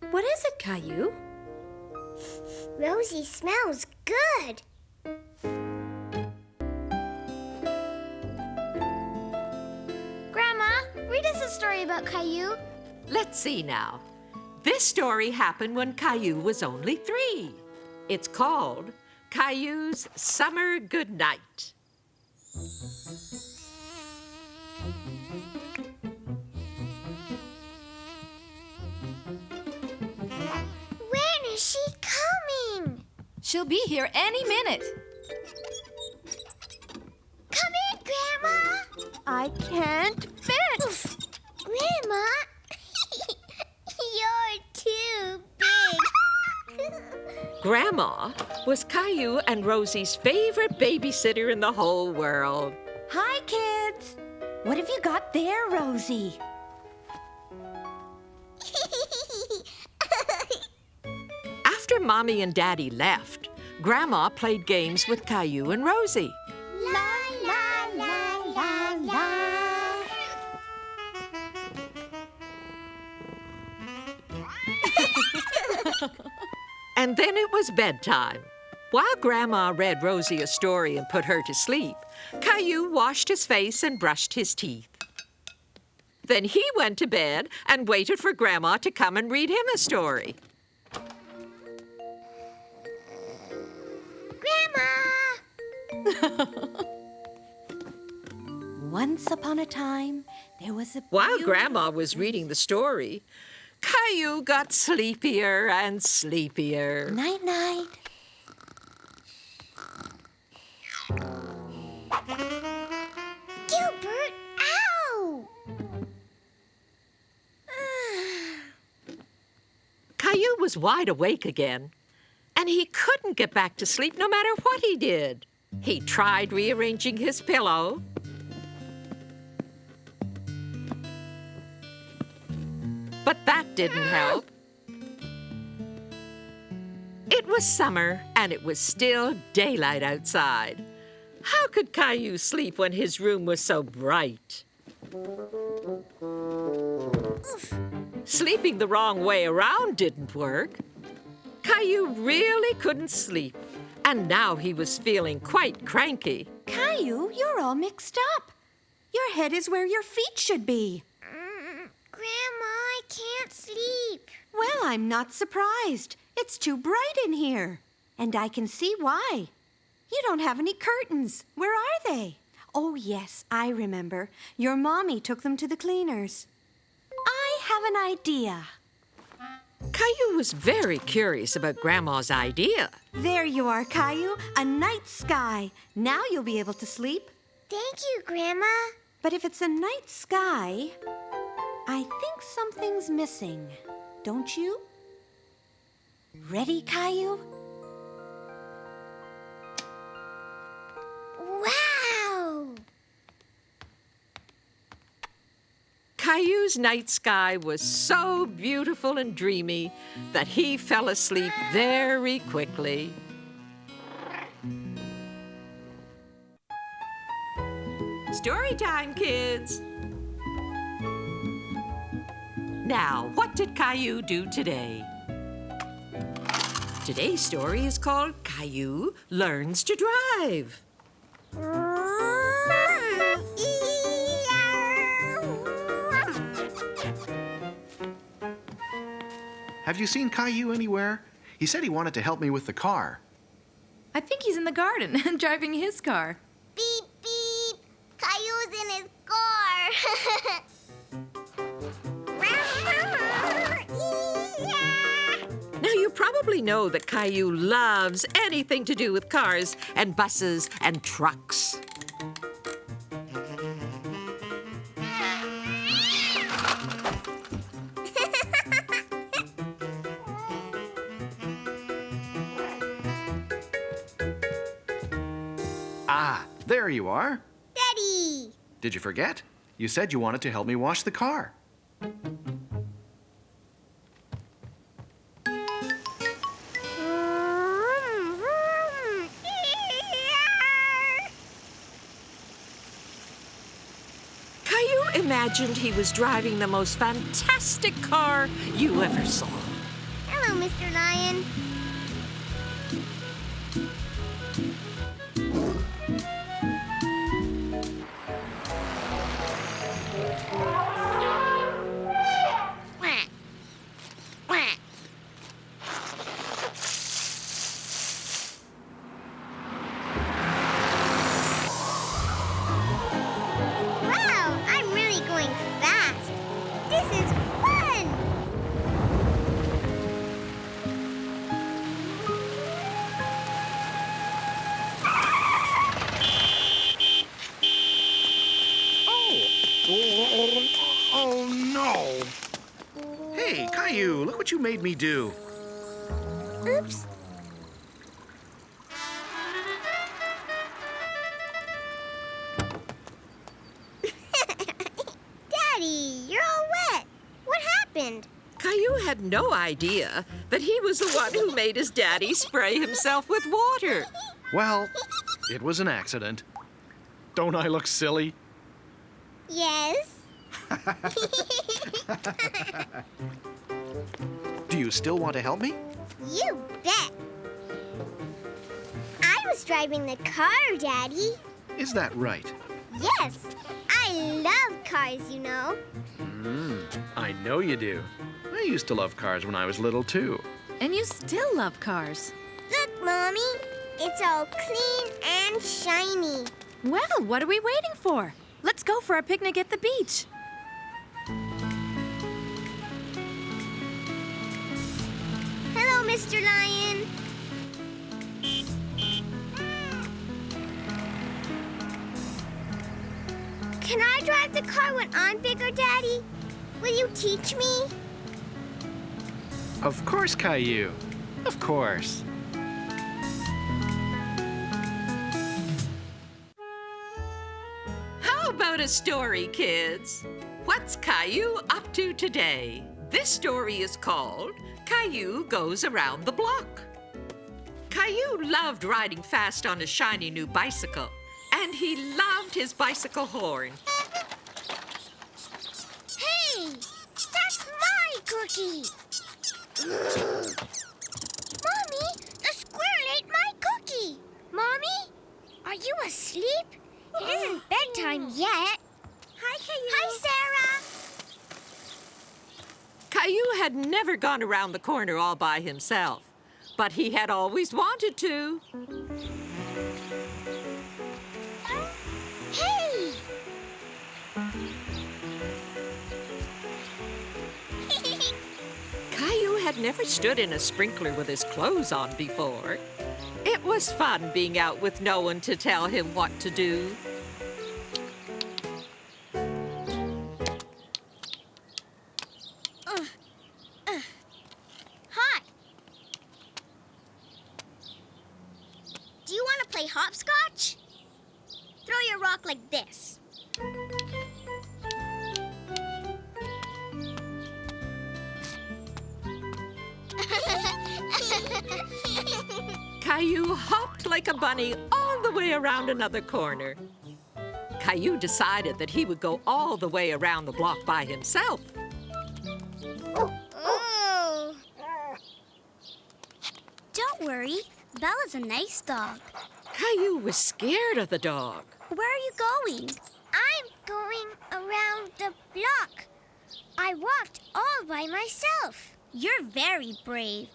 What is it, Caillou? Rosie smells good. Grandma, read us a story about Caillou. Let's see now. This story happened when Caillou was only 3. It's called Caillou's Summer Goodnight. When is she coming? She'll be here any minute. Come in, Grandma. I can't fit. Grandma, you're too big. Grandma was Caillou and Rosie's favorite babysitter in the whole world. Hi, kids. What have you got there, Rosie? After Mommy and Daddy left, Grandma played games with Caillou and Rosie. La la la la la. And then it was bedtime. While Grandma read Rosie a story and put her to sleep, Caillou washed his face and brushed his teeth. Then he went to bed and waited for Grandma to come and read him a story. Grandma! Once upon a time, there was a While beautiful- Grandma was reading the story, Caillou got sleepier and sleepier. Night-night. Gilbert, ow! Caillou was wide awake again, and he couldn't get back to sleep no matter what he did. He tried rearranging his pillow, but that didn't help. It was summer, and it was still daylight outside. How could Caillou sleep when his room was so bright? Sleeping the wrong way around didn't work. Caillou really couldn't sleep, and now he was feeling quite cranky. Caillou, you're all mixed up. Your head is where your feet should be. Grandma, I can't sleep. Well, I'm not surprised. It's too bright in here. And I can see why. You don't have any curtains. Where are they? Oh, yes, I remember. Your mommy took them to the cleaners. I have an idea. Caillou was very curious about Grandma's idea. There you are, Caillou. A night sky. Now you'll be able to sleep. Thank you, Grandma. But if it's a night sky, I think something's missing. Don't you? Ready, Caillou? Wow! Caillou's night sky was so beautiful and dreamy that he fell asleep very quickly. Story time, kids! Now, what did Caillou do today? Today's story is called Caillou Learns to Drive. Have you seen Caillou anywhere? He said he wanted to help me with the car. I think he's in the garden driving his car. Beep, beep. Caillou's in his car. Now, you probably know that Caillou loves anything to do with cars and buses and trucks. Ah, there you are. Daddy! Did you forget? You said you wanted to help me wash the car. Caillou imagined he was driving the most fantastic car you ever saw. Hello, Mr. Lion. Quack. Quack. Wow, I'm really going fast. This is fun. Oh, no. Hey, Caillou, look what you made me do. Oops. Daddy, you're all wet. What happened? Caillou had no idea that he was the one who made his daddy spray himself with water. Well, it was an accident. Don't I look silly? Yes. Do you still want to help me? You bet. I was driving the car, Daddy. Is that right? Yes. I love cars, you know. I know you do. I used to love cars when I was little, too. And you still love cars. Look, Mommy. It's all clean and shiny. Well, what are we waiting for? Let's go for a picnic at the beach. Hello, Mr. Lion. Can I drive the car when I'm bigger, Daddy? Will you teach me? Of course, Caillou. Of course. How about a story, kids? What's Caillou up to today? This story is called Caillou Goes Around the Block. Caillou loved riding fast on his shiny new bicycle, and he loved his bicycle horn. Hey, that's my cookie. Mommy, the squirrel ate my cookie. Mommy, are you asleep? It isn't bedtime yet. Hi, Caillou. Hi, Sarah. Caillou had never gone around the corner all by himself, but he had always wanted to. Hey! Caillou had never stood in a sprinkler with his clothes on before. It was fun being out with no one to tell him what to do. Hi. Do you want to play hopscotch? Throw your rock like this. Caillou hopped like a bunny all the way around another corner. Caillou decided that he would go all the way around the block by himself. Oh. Don't worry. Bella's a nice dog. Caillou was scared of the dog. Where are you going? I'm going around the block. I walked all by myself. You're very brave.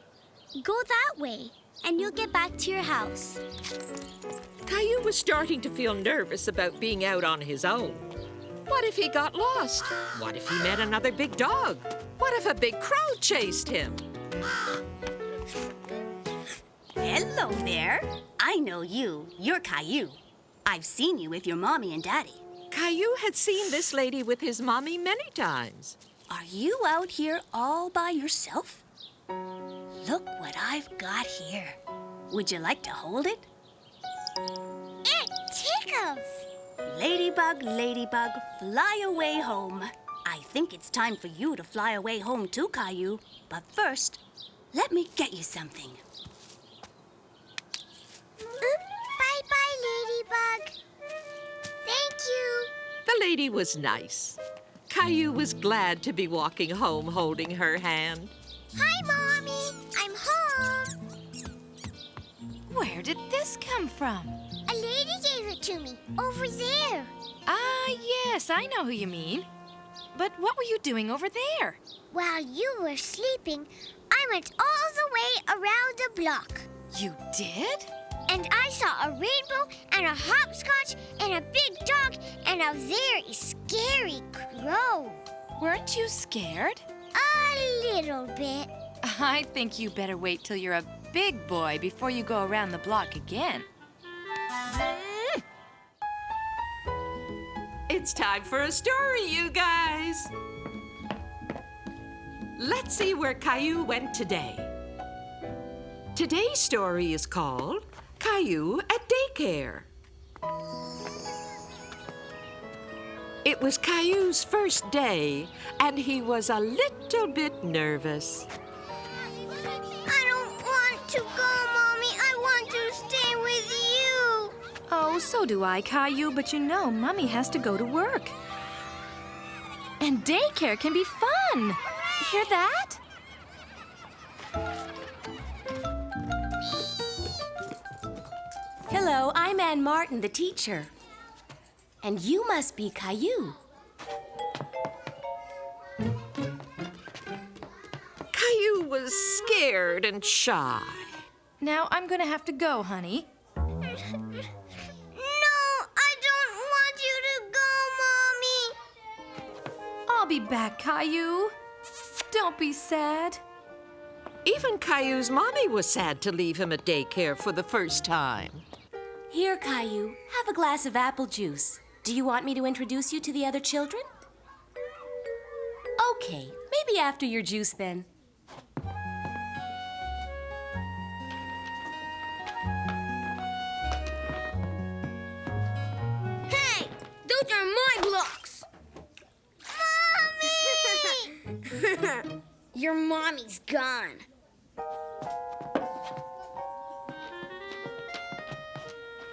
Go that way, and you'll get back to your house. Caillou was starting to feel nervous about being out on his own. What if he got lost? What if he met another big dog? What if a big crow chased him? Hello there. I know you. You're Caillou. I've seen you with your mommy and daddy. Caillou had seen this lady with his mommy many times. Are you out here all by yourself? Look what I've got here. Would you like to hold it? It tickles. Ladybug, ladybug, fly away home. I think it's time for you to fly away home too, Caillou. But first, let me get you something. Bye-bye, Ladybug. Thank you. The lady was nice. Caillou was glad to be walking home holding her hand. Hi, Mommy. I'm home. Where did this come from? A lady gave it to me over there. Ah, yes, I know who you mean. But what were you doing over there? While you were sleeping, I went all the way around the block. You did? And I saw a rainbow and a hopscotch and a big dog and a very scary crow. Weren't you scared? A little bit. I think you better wait till you're a big boy before you go around the block again. It's time for a story, you guys. Let's see where Caillou went today. Today's story is called Caillou at Daycare. It was Caillou's first day, and he was a little bit nervous. I don't want to go, Mommy. I want to stay with you. Oh, so do I, Caillou, but you know Mommy has to go to work. And daycare can be fun. Hear that? Hello, I'm Ann Martin, the teacher. And you must be Caillou. Caillou was scared and shy. Now I'm gonna have to go, honey. No, I don't want you to go, Mommy. I'll be back, Caillou. Don't be sad. Even Caillou's mommy was sad to leave him at daycare for the first time. Here, Caillou, have a glass of apple juice. Do you want me to introduce you to the other children? Okay, maybe after your juice then. Hey, those are my blocks. Mommy! Your mommy's gone.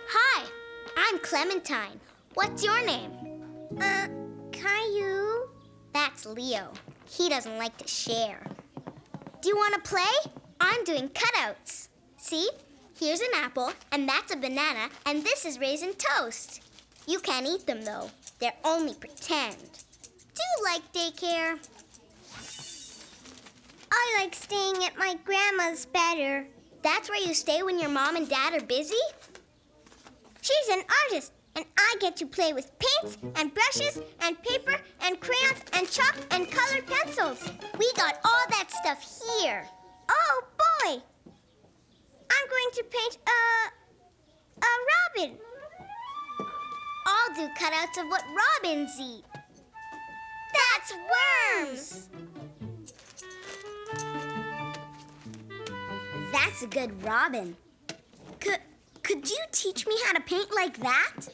Hi, I'm Clementine. What's your name? Caillou. That's Leo. He doesn't like to share. Do you want to play? I'm doing cutouts. See? Here's an apple, and that's a banana, and this is raisin toast. You can't eat them, though. They're only pretend. Do you like daycare? I like staying at my grandma's better. That's where you stay when your mom and dad are busy? She's an artist, and I get to play with paints and brushes and paper and crayons and chalk and colored pencils. We got all that stuff here. Oh, boy! I'm going to paint a robin. I'll do cutouts of what robins eat. That's worms! That's a good robin. Could you teach me how to paint like that?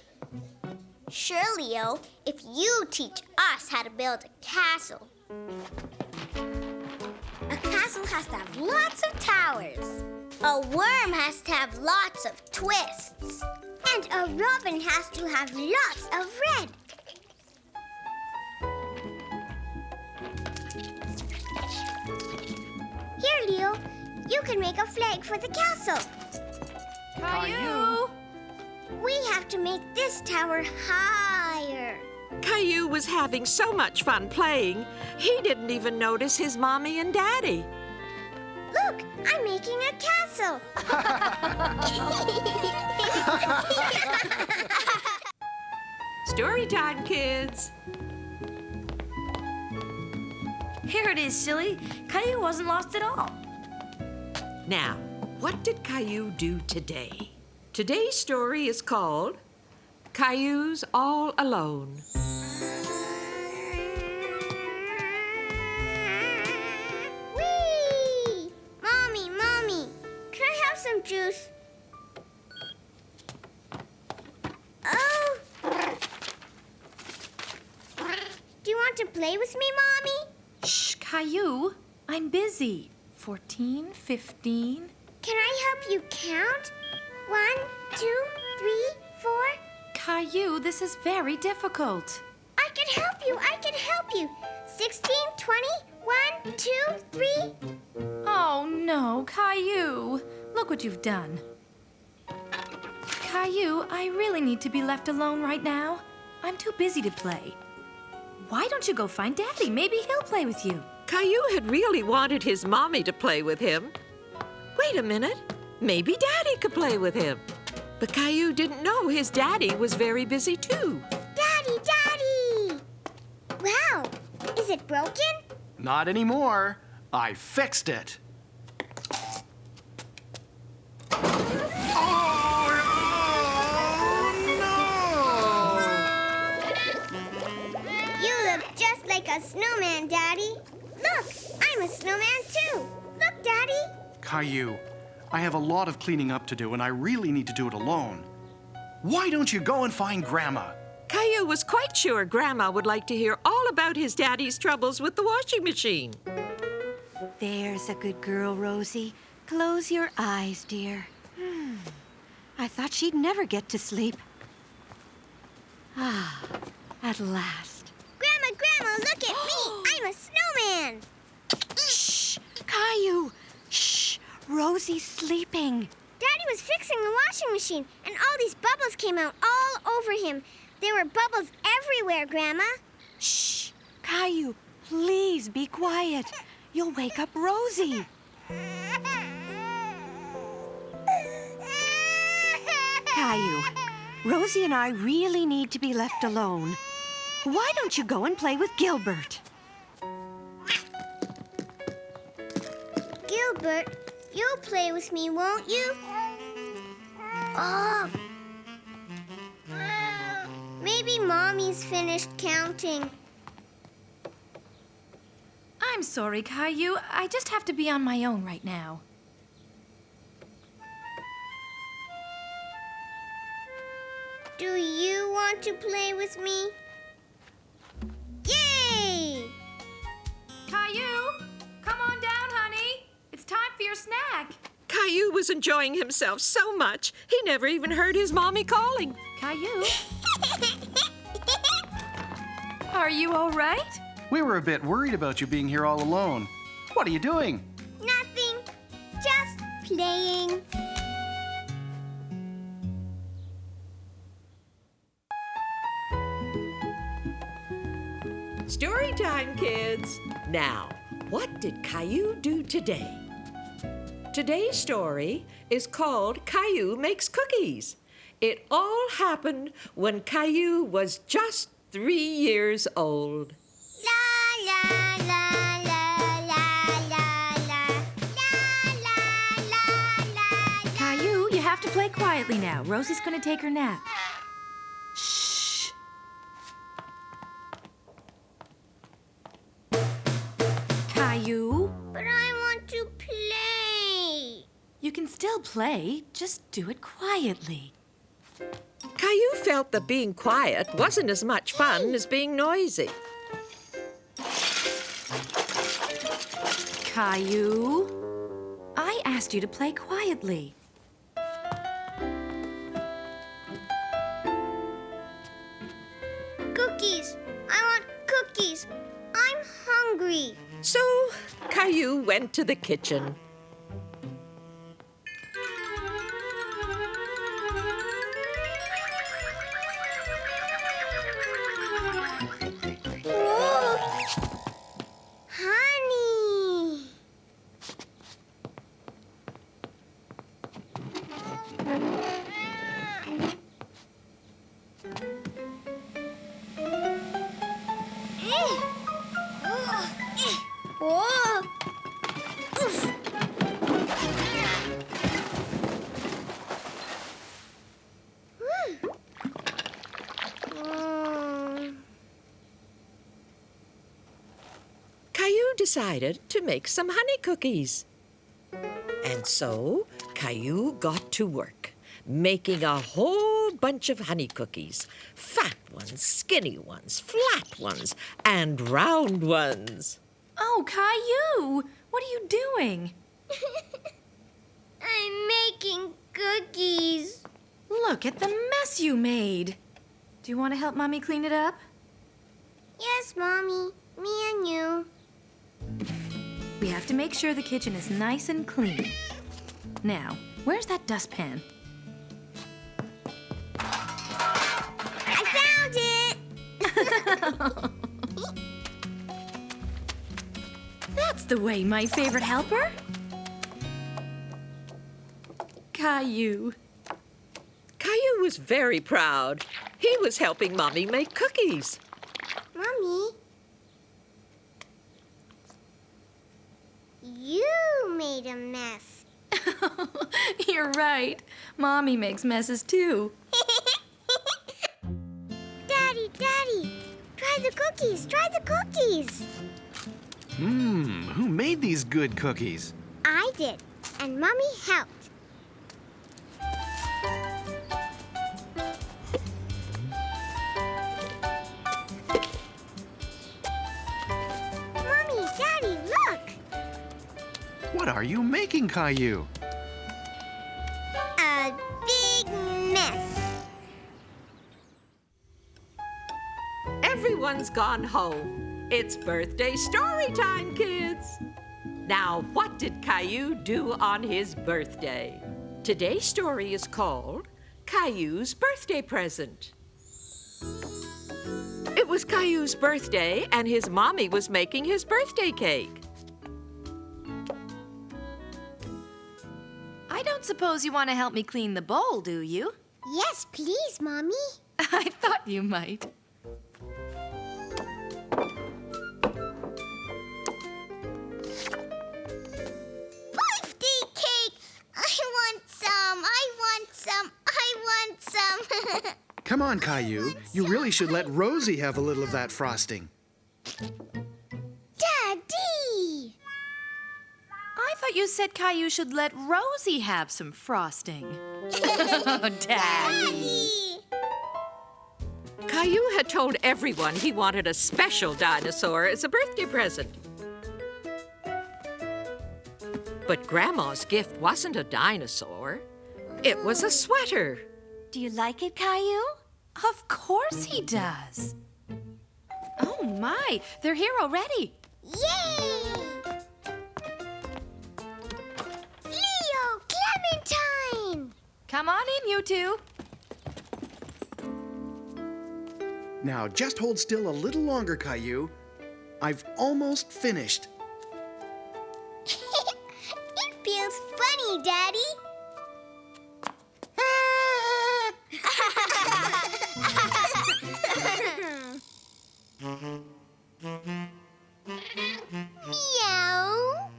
Sure, Leo, if you teach us how to build a castle. A castle has to have lots of towers. A worm has to have lots of twists. And a robin has to have lots of red. Here, Leo, you can make a flag for the castle. Caillou! We have to make this tower higher. Caillou was having so much fun playing, he didn't even notice his mommy and daddy. Look, I'm making a castle. Story time, kids. Here it is, silly. Caillou wasn't lost at all. Now, what did Caillou do today? Today's story is called Caillou's All Alone. Whee! Mommy, can I have some juice? Oh! Do you want to play with me, Mommy? Shh, Caillou. I'm busy. 14, 15. Can I help you count? 1, 2, 3, 4. Caillou, this is very difficult. I can help you. 16, 20, 1, 2, 3. Oh, no, Caillou. Look what you've done. Caillou, I really need to be left alone right now. I'm too busy to play. Why don't you go find Daddy? Maybe he'll play with you. Caillou had really wanted his mommy to play with him. Wait a minute. Maybe Daddy could play with him. But Caillou didn't know his daddy was very busy too. Daddy! Wow, is it broken? Not anymore. I fixed it. You look just like a snowman, Daddy. Look, I'm a snowman too. Look, Daddy. Caillou, I have a lot of cleaning up to do, and I really need to do it alone. Why don't you go and find Grandma? Caillou was quite sure Grandma would like to hear all about his daddy's troubles with the washing machine. There's a good girl, Rosie. Close your eyes, dear. I thought she'd never get to sleep. Ah, at last. Grandma, look at me. I'm a snowman. Shh, Caillou. Shh, Rosie's sleeping. Daddy was fixing the washing machine, and all these bubbles came out all over him. There were bubbles everywhere, Grandma. Shh, Caillou, please be quiet. You'll wake up Rosie. Caillou, Rosie and I really need to be left alone. Why don't you go and play with Gilbert? Gilbert, you'll play with me, won't you? Oh. Maybe Mommy's finished counting. I'm sorry, Caillou. I just have to be on my own right now. Do you want to play with me? Yay! Caillou, come on down, honey. It's time for your snack. Caillou was enjoying himself so much, he never even heard his mommy calling. Caillou, are you all right? We were a bit worried about you being here all alone. What are you doing? Nothing. Just playing. Story time, kids. Now, what did Caillou do today? Today's story is called Caillou Makes Cookies. It all happened when Caillou was just 3 years old. La la la la la la la la la la. Caillou, you have to play quietly now. Rosie's gonna take her nap. Shh. Caillou, But I want to play. you can still play. Just do it quietly. Caillou felt that being quiet wasn't as much fun as being noisy. Caillou, I asked you to play quietly. Cookies. I want cookies. I'm hungry. So Caillou went to the kitchen. Whoa. Honey. Whoa. Oof. Caillou decided to make some honey cookies. And so Caillou got to work, making a whole bunch of honey cookies. Fat ones, skinny ones, flat ones, and round ones. Oh, Caillou, what are you doing? I'm making cookies. Look at the mess you made. Do you want to help Mommy clean it up? Yes, Mommy. Me and you. We have to make sure the kitchen is nice and clean. Now, where's that dustpan? I found it. That's the way, my favorite helper. Caillou. Caillou was very proud. He was helping Mommy make cookies. Mommy. You made a mess. You're right. Mommy makes messes too. Daddy, Daddy, try the cookies. Try the cookies. Who made these good cookies? I did, and Mommy helped. Mommy, Daddy, look! What are you making, Caillou? A big mess. Everyone's gone home. It's birthday story time, kids. Now, what did Caillou do on his birthday? Today's story is called Caillou's Birthday Present. It was Caillou's birthday, and his mommy was making his birthday cake. I don't suppose you want to help me clean the bowl, do you? Yes, please, Mommy. I thought you might. Birthday cake! I want some! I want some! I want some! Come on, Caillou. You really should let Rosie have a little of that frosting. Daddy! I thought you said Caillou should let Rosie have some frosting. Oh, Daddy. Daddy! Caillou had told everyone he wanted a special dinosaur as a birthday present. But Grandma's gift wasn't a dinosaur. It was a sweater. Do you like it, Caillou? Of course he does. Oh, my. They're here already. Yay! Leo, Clementine! Come on in, you two. Now, just hold still a little longer, Caillou. I've almost finished. It feels funny, Daddy. Meow.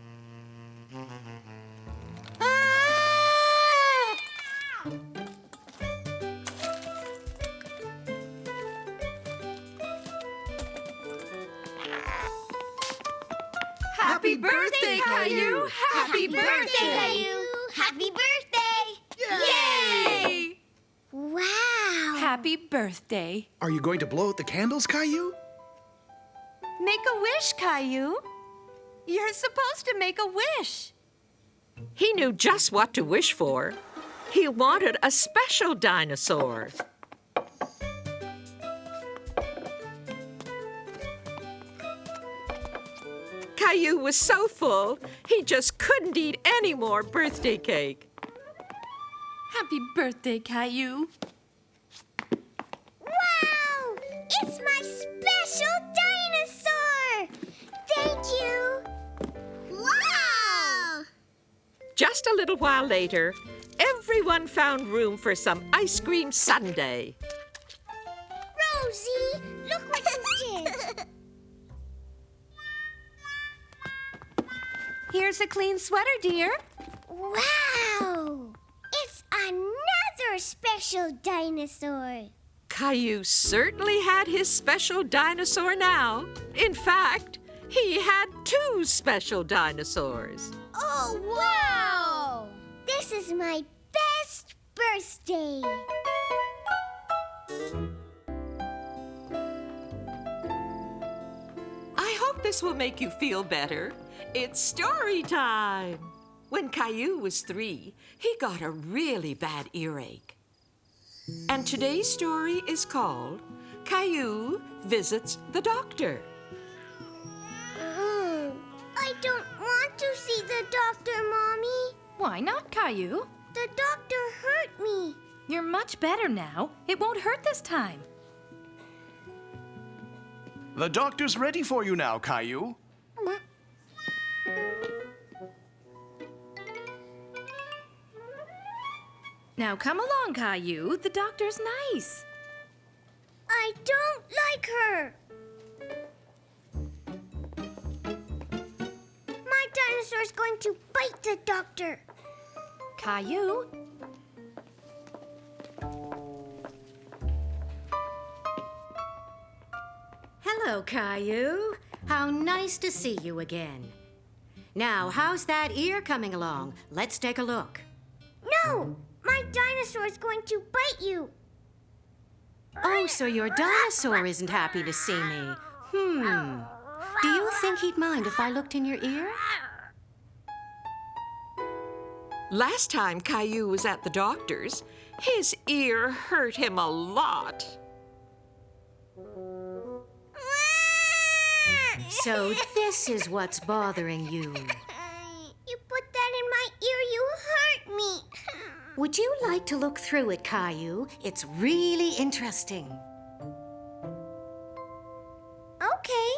Happy birthday, Caillou! Happy birthday! Caillou! Happy birthday! Yay! Wow! Happy birthday. Are you going to blow out the candles, Caillou? Make a wish, Caillou. You're supposed to make a wish. He knew just what to wish for. He wanted a special dinosaur. Caillou was so full, he just couldn't eat any more birthday cake. Happy birthday, Caillou. Wow! It's my special dinosaur! Thank you! Wow! Just a little while later, everyone found room for some ice cream sundae. Rosie, look what you did! Here's a clean sweater, dear. Wow! It's another special dinosaur! Caillou certainly had his special dinosaur now. In fact, he had 2 special dinosaurs. Oh, wow! This is my best birthday! I hope this will make you feel better. It's story time. When Caillou was 3, he got a really bad earache. And today's story is called Caillou Visits the Doctor. I don't want to see the doctor, Mommy. Why not, Caillou? The doctor hurt me. You're much better now. It won't hurt this time. The doctor's ready for you now, Caillou. Now come along, Caillou. The doctor's nice. I don't like her. My dinosaur's going to bite the doctor. Caillou? Hello, Caillou. How nice to see you again. Now, how's that ear coming along? Let's take a look. No, my dinosaur's going to bite you. Oh, so your dinosaur isn't happy to see me. Do you think he'd mind if I looked in your ear? Last time Caillou was at the doctor's, his ear hurt him a lot. So this is what's bothering you. You put that in my ear, you hurt me. Would you like to look through it, Caillou? It's really interesting. Okay.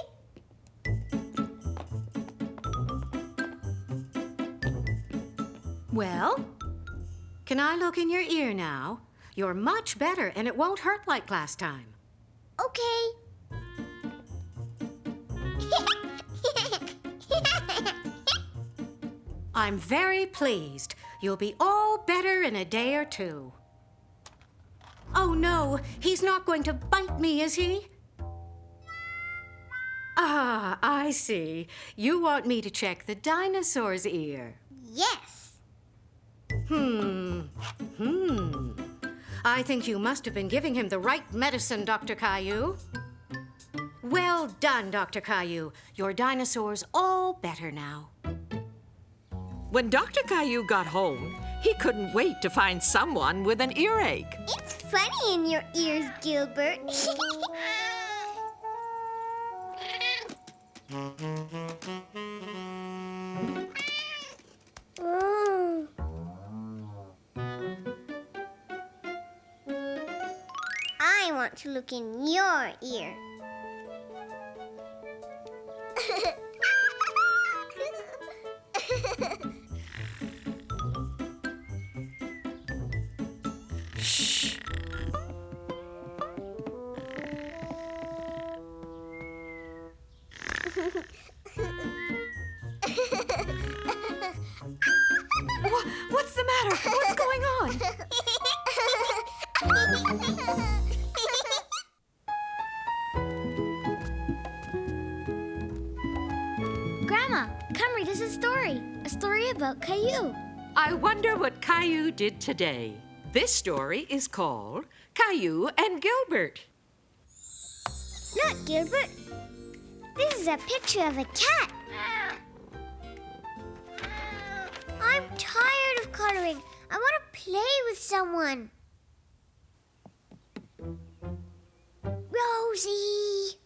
Well? Can I look in your ear now? You're much better, and it won't hurt like last time. Okay. I'm very pleased. You'll be all better in a day or 2. Oh, no, he's not going to bite me, is he? Ah, I see. You want me to check the dinosaur's ear. Yes. I think you must have been giving him the right medicine, Dr. Caillou. Well done, Dr. Caillou. Your dinosaur's all better now. When Dr. Caillou got home, he couldn't wait to find someone with an earache. It's funny in your ears, Gilbert. Oh. I want to look in your ear. What's the matter? What's going on? Grandma, come read us a story about Caillou. I wonder what Caillou did today. This story is called Caillou and Gilbert. Look, Gilbert. This is a picture of a cat. I'm tired of coloring. I want to play with someone. Rosie.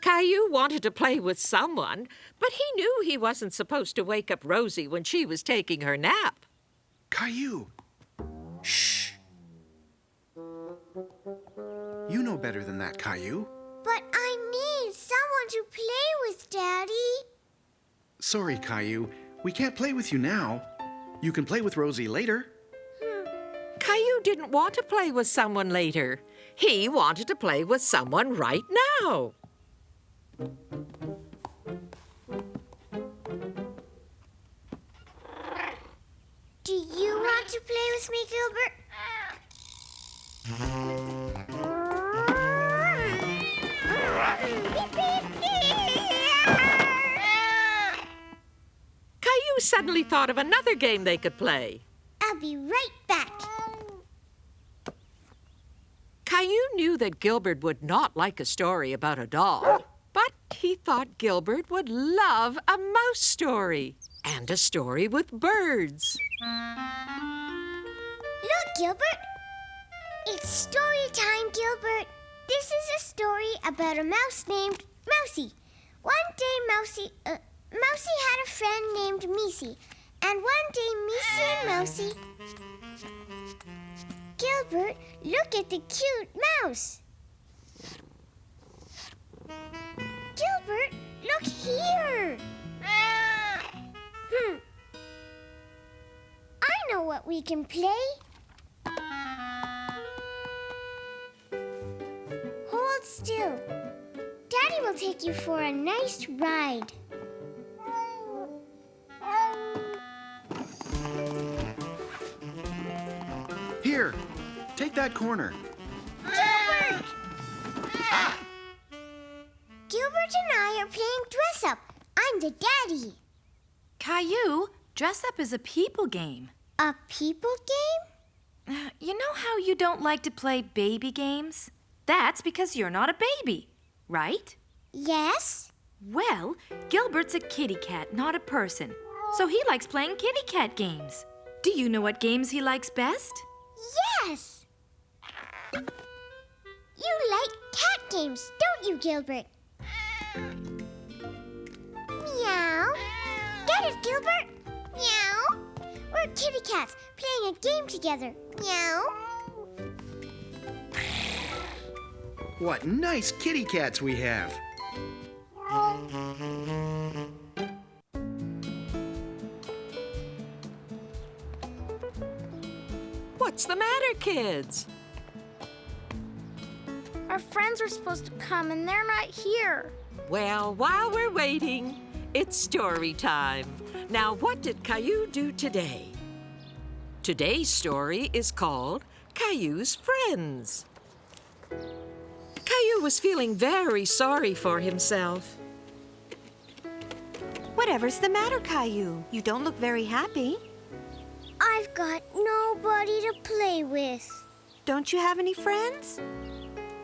Caillou wanted to play with someone, but he knew he wasn't supposed to wake up Rosie when she was taking her nap. Caillou! Shh! You know better than that, Caillou. But I need someone to play with, Daddy. Sorry, Caillou. We can't play with you now. You can play with Rosie later. Caillou didn't want to play with someone later. He wanted to play with someone right now. Do you want to play with me, Gilbert? Caillou suddenly thought of another game they could play. I'll be right back. Caillou knew that Gilbert would not like a story about a dog, but he thought Gilbert would love a mouse story and a story with birds. Look, Gilbert. It's story time, Gilbert. This is a story about a mouse named Mousie. One day, Mousie had a friend named Miesie. And one day, Miesie and Mousie... Gilbert, look at the cute mouse. Gilbert, look here. I know what we can play. Hold still. Daddy will take you for a nice ride. Here, take that corner. Gilbert! Gilbert and I are playing dress up. I'm the daddy. Caillou, dress up is a people game. A people game? You know how you don't like to play baby games? That's because you're not a baby, right? Yes. Well, Gilbert's a kitty cat, not a person. So he likes playing kitty cat games. Do you know what games he likes best? Yes. You like cat games, don't you, Gilbert? Meow. Get it, Gilbert? Meow. We're kitty cats playing a game together. Meow. What nice kitty cats we have. What's the matter, kids? Our friends were supposed to come and they're not here. Well, while we're waiting, it's story time. Now, what did Caillou do today? Today's story is called Caillou's Friends. Caillou was feeling very sorry for himself. Whatever's the matter, Caillou? You don't look very happy. I've got nobody to play with. Don't you have any friends?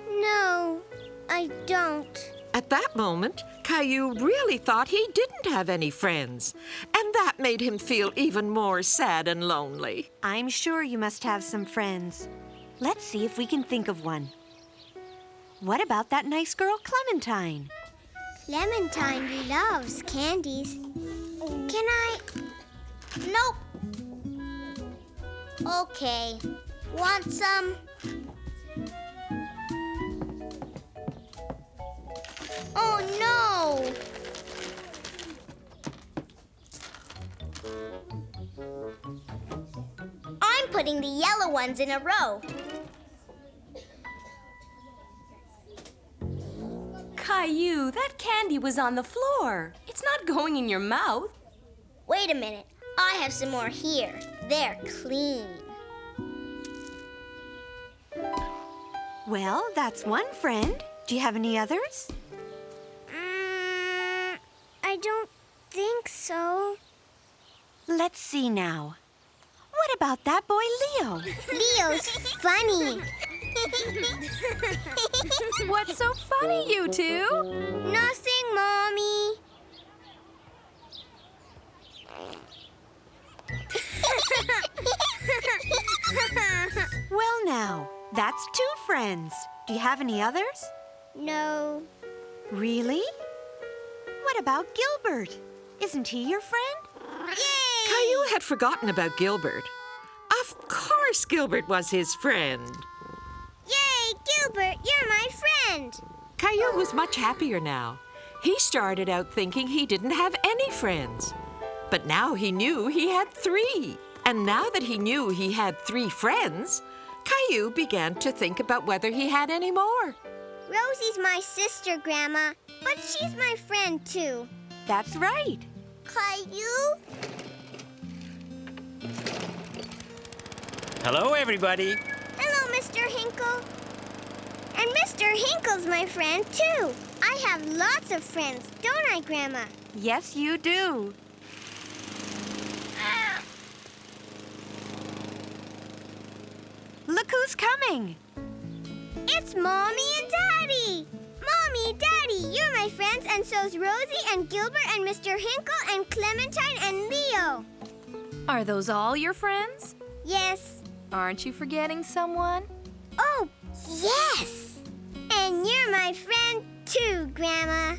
No, I don't. At that moment, Caillou really thought he didn't have any friends, and that made him feel even more sad and lonely. I'm sure you must have some friends. Let's see if we can think of one. What about that nice girl, Clementine? Clementine loves candies. Can I? Nope. Okay. Want some? Oh no! I'm putting the yellow ones in a row. Caillou, that candy was on the floor. It's not going in your mouth. Wait a minute. I have some more here. They're clean. Well, that's one friend. Do you have any others? I don't think so. Let's see now. What about that boy Leo? Leo's funny. What's so funny, you two? Nothing, Mommy. Well, now, that's two friends. Do you have any others? No. Really? What about Gilbert? Isn't he your friend? Yay! Caillou had forgotten about Gilbert. Of course Gilbert was his friend. Yay, Gilbert, you're my friend. Caillou was much happier now. He started out thinking he didn't have any friends. But now he knew he had 3. And now that he knew he had 3 friends, Caillou began to think about whether he had any more. Rosie's my sister, Grandma, but she's my friend too. That's right. Caillou? Hello, everybody. Hello, Mr. Hinkle. And Mr. Hinkle's my friend too. I have lots of friends, don't I, Grandma? Yes, you do. Look who's coming. It's Mommy and Daddy. Mommy, Daddy, you're my friends, and so's Rosie and Gilbert and Mr. Hinkle and Clementine and Leo. Are those all your friends? Yes. Aren't you forgetting someone? Oh, yes. And you're my friend too, Grandma.